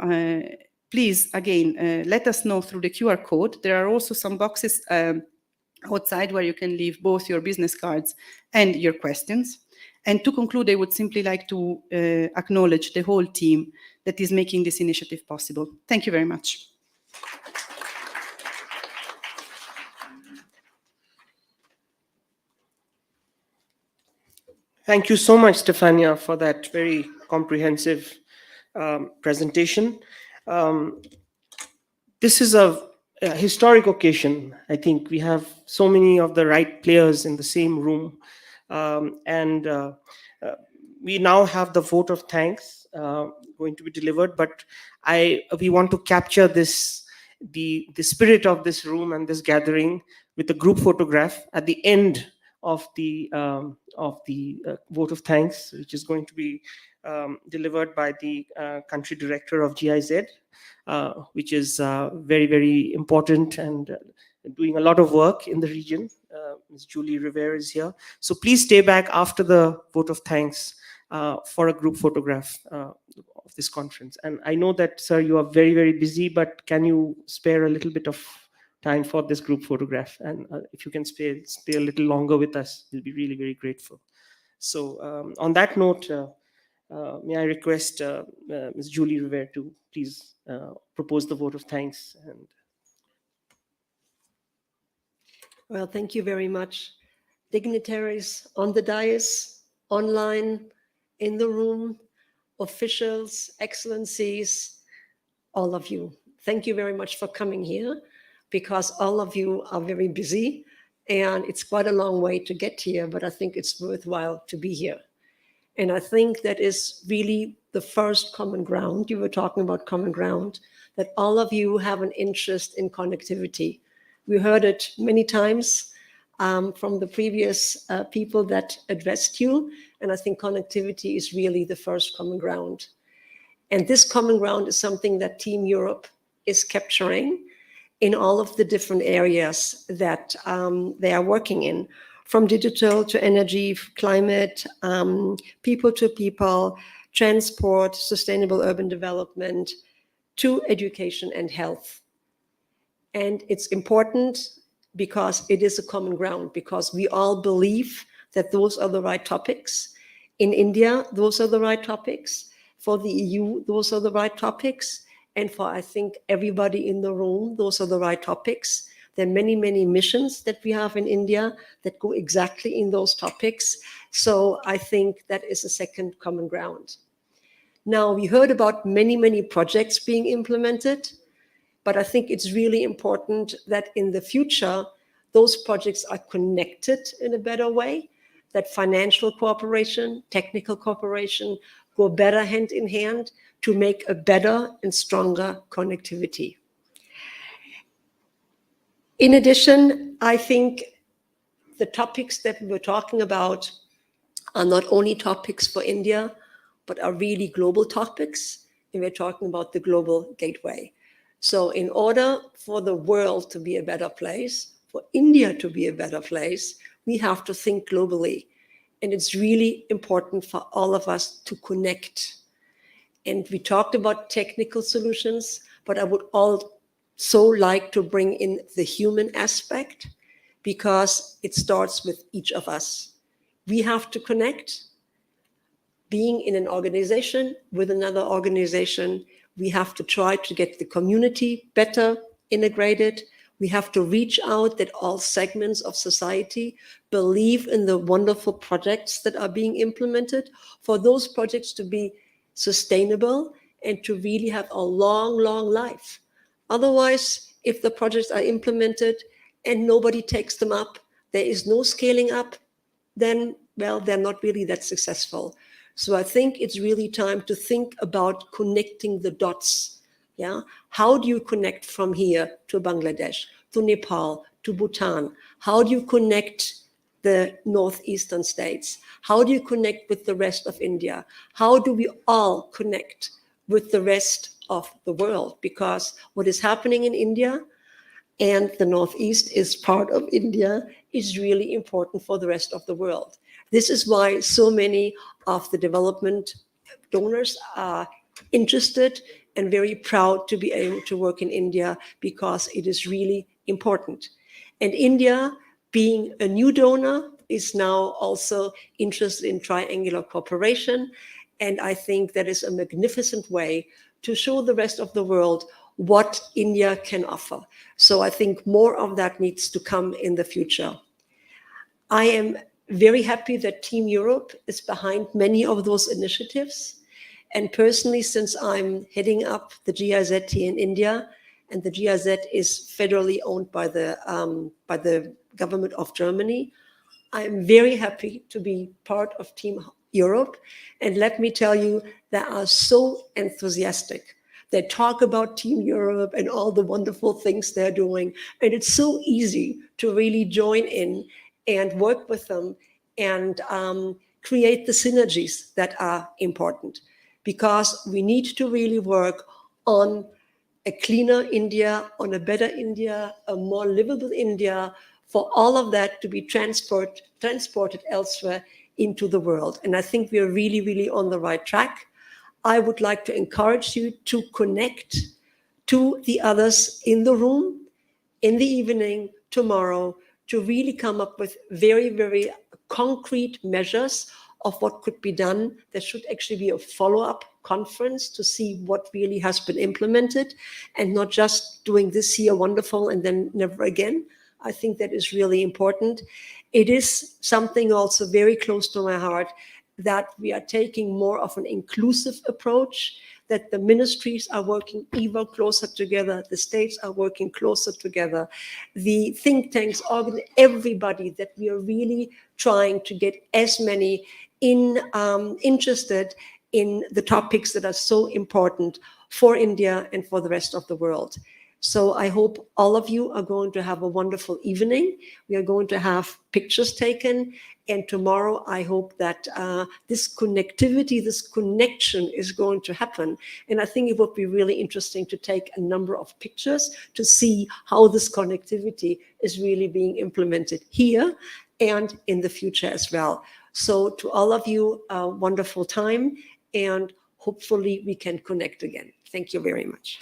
please, again, let us know through the QR code. There are also some boxes outside where you can leave both your business cards and your questions. And to conclude, I would simply like to acknowledge the whole team that is making this initiative possible. Thank you very much. Thank you so much, Stefania, for that very comprehensive presentation. This is a historic occasion. I think we have so many of the right players in the same room. We now have the vote of thanks going to be delivered, but we want to capture this, the spirit of this room and this gathering with a group photograph at the end of the vote of thanks, which is going to be delivered by the country director of GIZ, which is very, very important and doing a lot of work in the region. Ms. Julie Rivera is here. So please stay back after the vote of thanks for a group photograph of this conference. And I know that, sir, you are very, very busy, but can you spare a little bit of time for this group photograph? And if you can stay a little longer with us, we'll be really, very grateful. So on that note, may I request Ms. Julie Rivera to please propose the vote of thanks. And well, thank you very much. Dignitaries on the dais, online, in the room, officials, excellencies, all of you. Thank you very much for coming here, because all of you are very busy and it's quite a long way to get here, but I think it's worthwhile to be here. And I think that is really the first common ground. You were talking about common ground, that all of you have an interest in connectivity. We heard it many times from the previous people that addressed you. And I think connectivity is really the first common ground. And this common ground is something that Team Europe is capturing in all of the different areas that they are working in, from digital to energy, climate, people to people, transport, sustainable urban development, to education and health. And it's important because it is a common ground, because we all believe that those are the right topics. In India, those are the right topics. For the EU, those are the right topics. And for, I think, everybody in the room, those are the right topics. There are many, many missions that we have in India that go exactly in those topics. So I think that is a second common ground. Now, we heard about many, many projects being implemented, but I think it's really important that in the future, those projects are connected in a better way, that financial cooperation, technical cooperation go better hand in hand to make a better and stronger connectivity. In addition, I think the topics that we were talking about are not only topics for India, but are really global topics. And we're talking about the global gateway. So in order for the world to be a better place, for India to be a better place, we have to think globally. And it's really important for all of us to connect. And we talked about technical solutions, but I would also like to bring in the human aspect, because it starts with each of us. We have to connect. Being in an organization with another organization, we have to try to get the community better integrated. We have to reach out that all segments of society believe in the wonderful projects that are being implemented, for those projects to be sustainable and to really have a long, long life. Otherwise, if the projects are implemented and nobody takes them up, there is no scaling up, then, well, they're not really that successful. So I think it's really time to think about connecting the dots. Yeah. How do you connect from here to Bangladesh, to Nepal, to Bhutan? How do you connect the northeastern states? How do you connect with the rest of India? How do we all connect with the rest of the world? Because what is happening in India and the Northeast is part of India is really important for the rest of the world. This is why so many of the development donors are interested and very proud to be able to work in India, because it is really important. And India, being a new donor, is now also interested in triangular cooperation. And I think that is a magnificent way to show the rest of the world what India can offer. So I think more of that needs to come in the future. I am very happy that Team Europe is behind many of those initiatives. And personally, since I'm heading up the GIZ in India, and the GIZ is federally owned by the government of Germany, I'm very happy to be part of Team Europe. And let me tell you, they are so enthusiastic. They talk about Team Europe and all the wonderful things they're doing. And it's so easy to really join in and work with them and create the synergies that are important. Because we need to really work on a cleaner India, on a better India, a more livable India, for all of that to be transported elsewhere into the world. And I think we are really, really on the right track. I would like to encourage you to connect to the others in the room in the evening tomorrow to really come up with very, very concrete measures of what could be done. There should actually be a follow-up conference to see what really has been implemented, and not just doing this year wonderful and then never again. I think that is really important. It is something also very close to my heart, that we are taking more of an inclusive approach, that the ministries are working even closer together, the states are working closer together, the think tanks, everybody, that we are really trying to get as many interested in the topics that are so important for India and for the rest of the world. So I hope all of you are going to have a wonderful evening. We are going to have pictures taken. And tomorrow, I hope that this connectivity, this connection is going to happen. And I think it would be really interesting to take a number of pictures to see how this connectivity is really being implemented here and in the future as well. So to all of you, a wonderful time, and hopefully we can connect again. Thank you very much.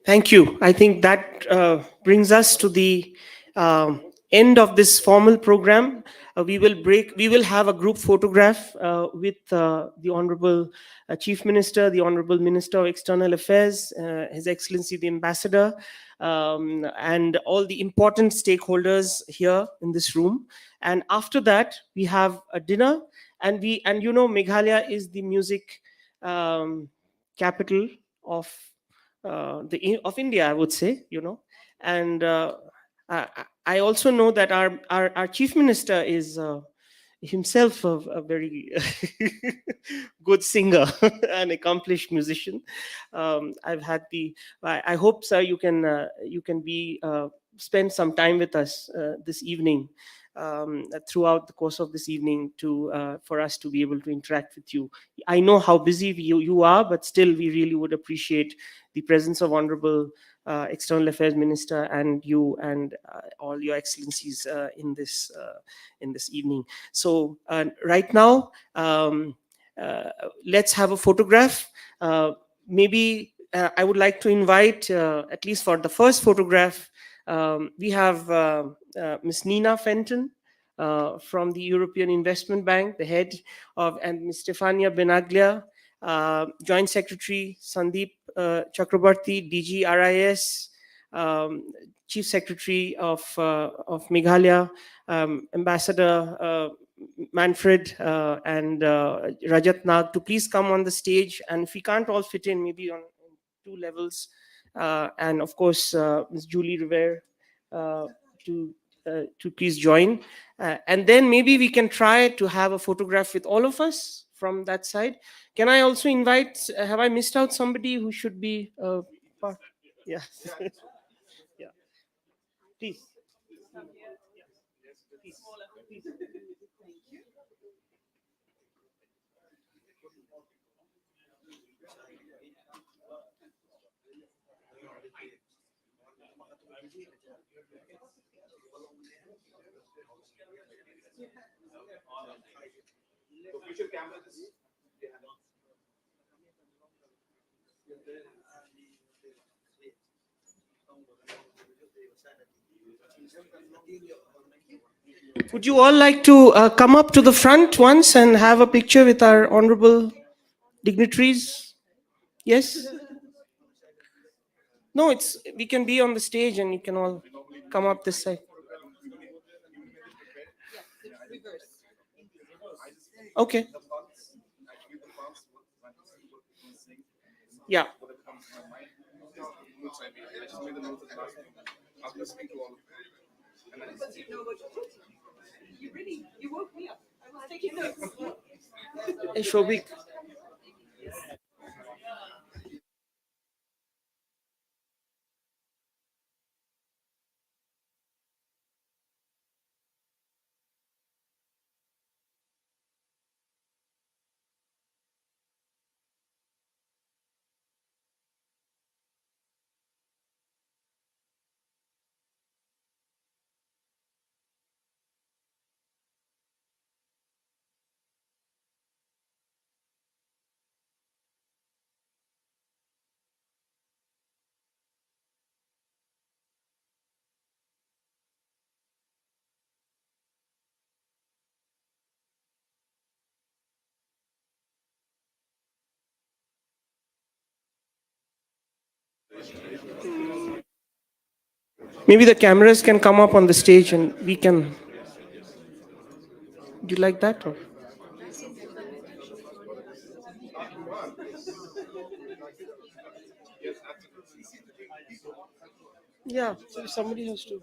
Thank you. I think that brings us to the end of this formal program. We will have a group photograph with the Honorable Chief Minister, the Honorable Minister of External Affairs, His Excellency the Ambassador, and all the important stakeholders here in this room. And after that, we have a dinner, and you know, Meghalaya is the music capital of India, I would say, you know. And I also know that our Chief Minister is himself a very good singer and accomplished musician. I've had I hope, sir, you can spend some time with us this evening, throughout the course of this evening, for us to be able to interact with you. I know how busy you are, but still we really would appreciate the presence of Honorable External Affairs Minister and you and all your excellencies in this evening. So right now, let's have a photograph. Maybe I would like to invite, at least for the first photograph, we have Ms. Nina Fenton from the European Investment Bank, the head of, and Ms. Stefania Benaglia, Joint Secretary Sandeep Chakrabarti, DG RIS, Chief Secretary of Meghalaya, Ambassador Manfred and Rajat Nag to please come on the stage. And if we can't all fit in, maybe on 2 levels. And of course, Ms. Julie Rivera to please join. And then maybe we can try to have a photograph with all of us from that side. Can I also invite, have I missed out somebody who should be part? Yeah. Yeah. Please. Would you all like to come up to the front once and have a picture with our honorable dignitaries? Yes? No, it's we can be on the stage and you can all come up this side. Okay. Yeah. Hey, Shobik. Maybe the cameras can come up on the stage and we can. Do you like that? Or? Yeah, so somebody has to.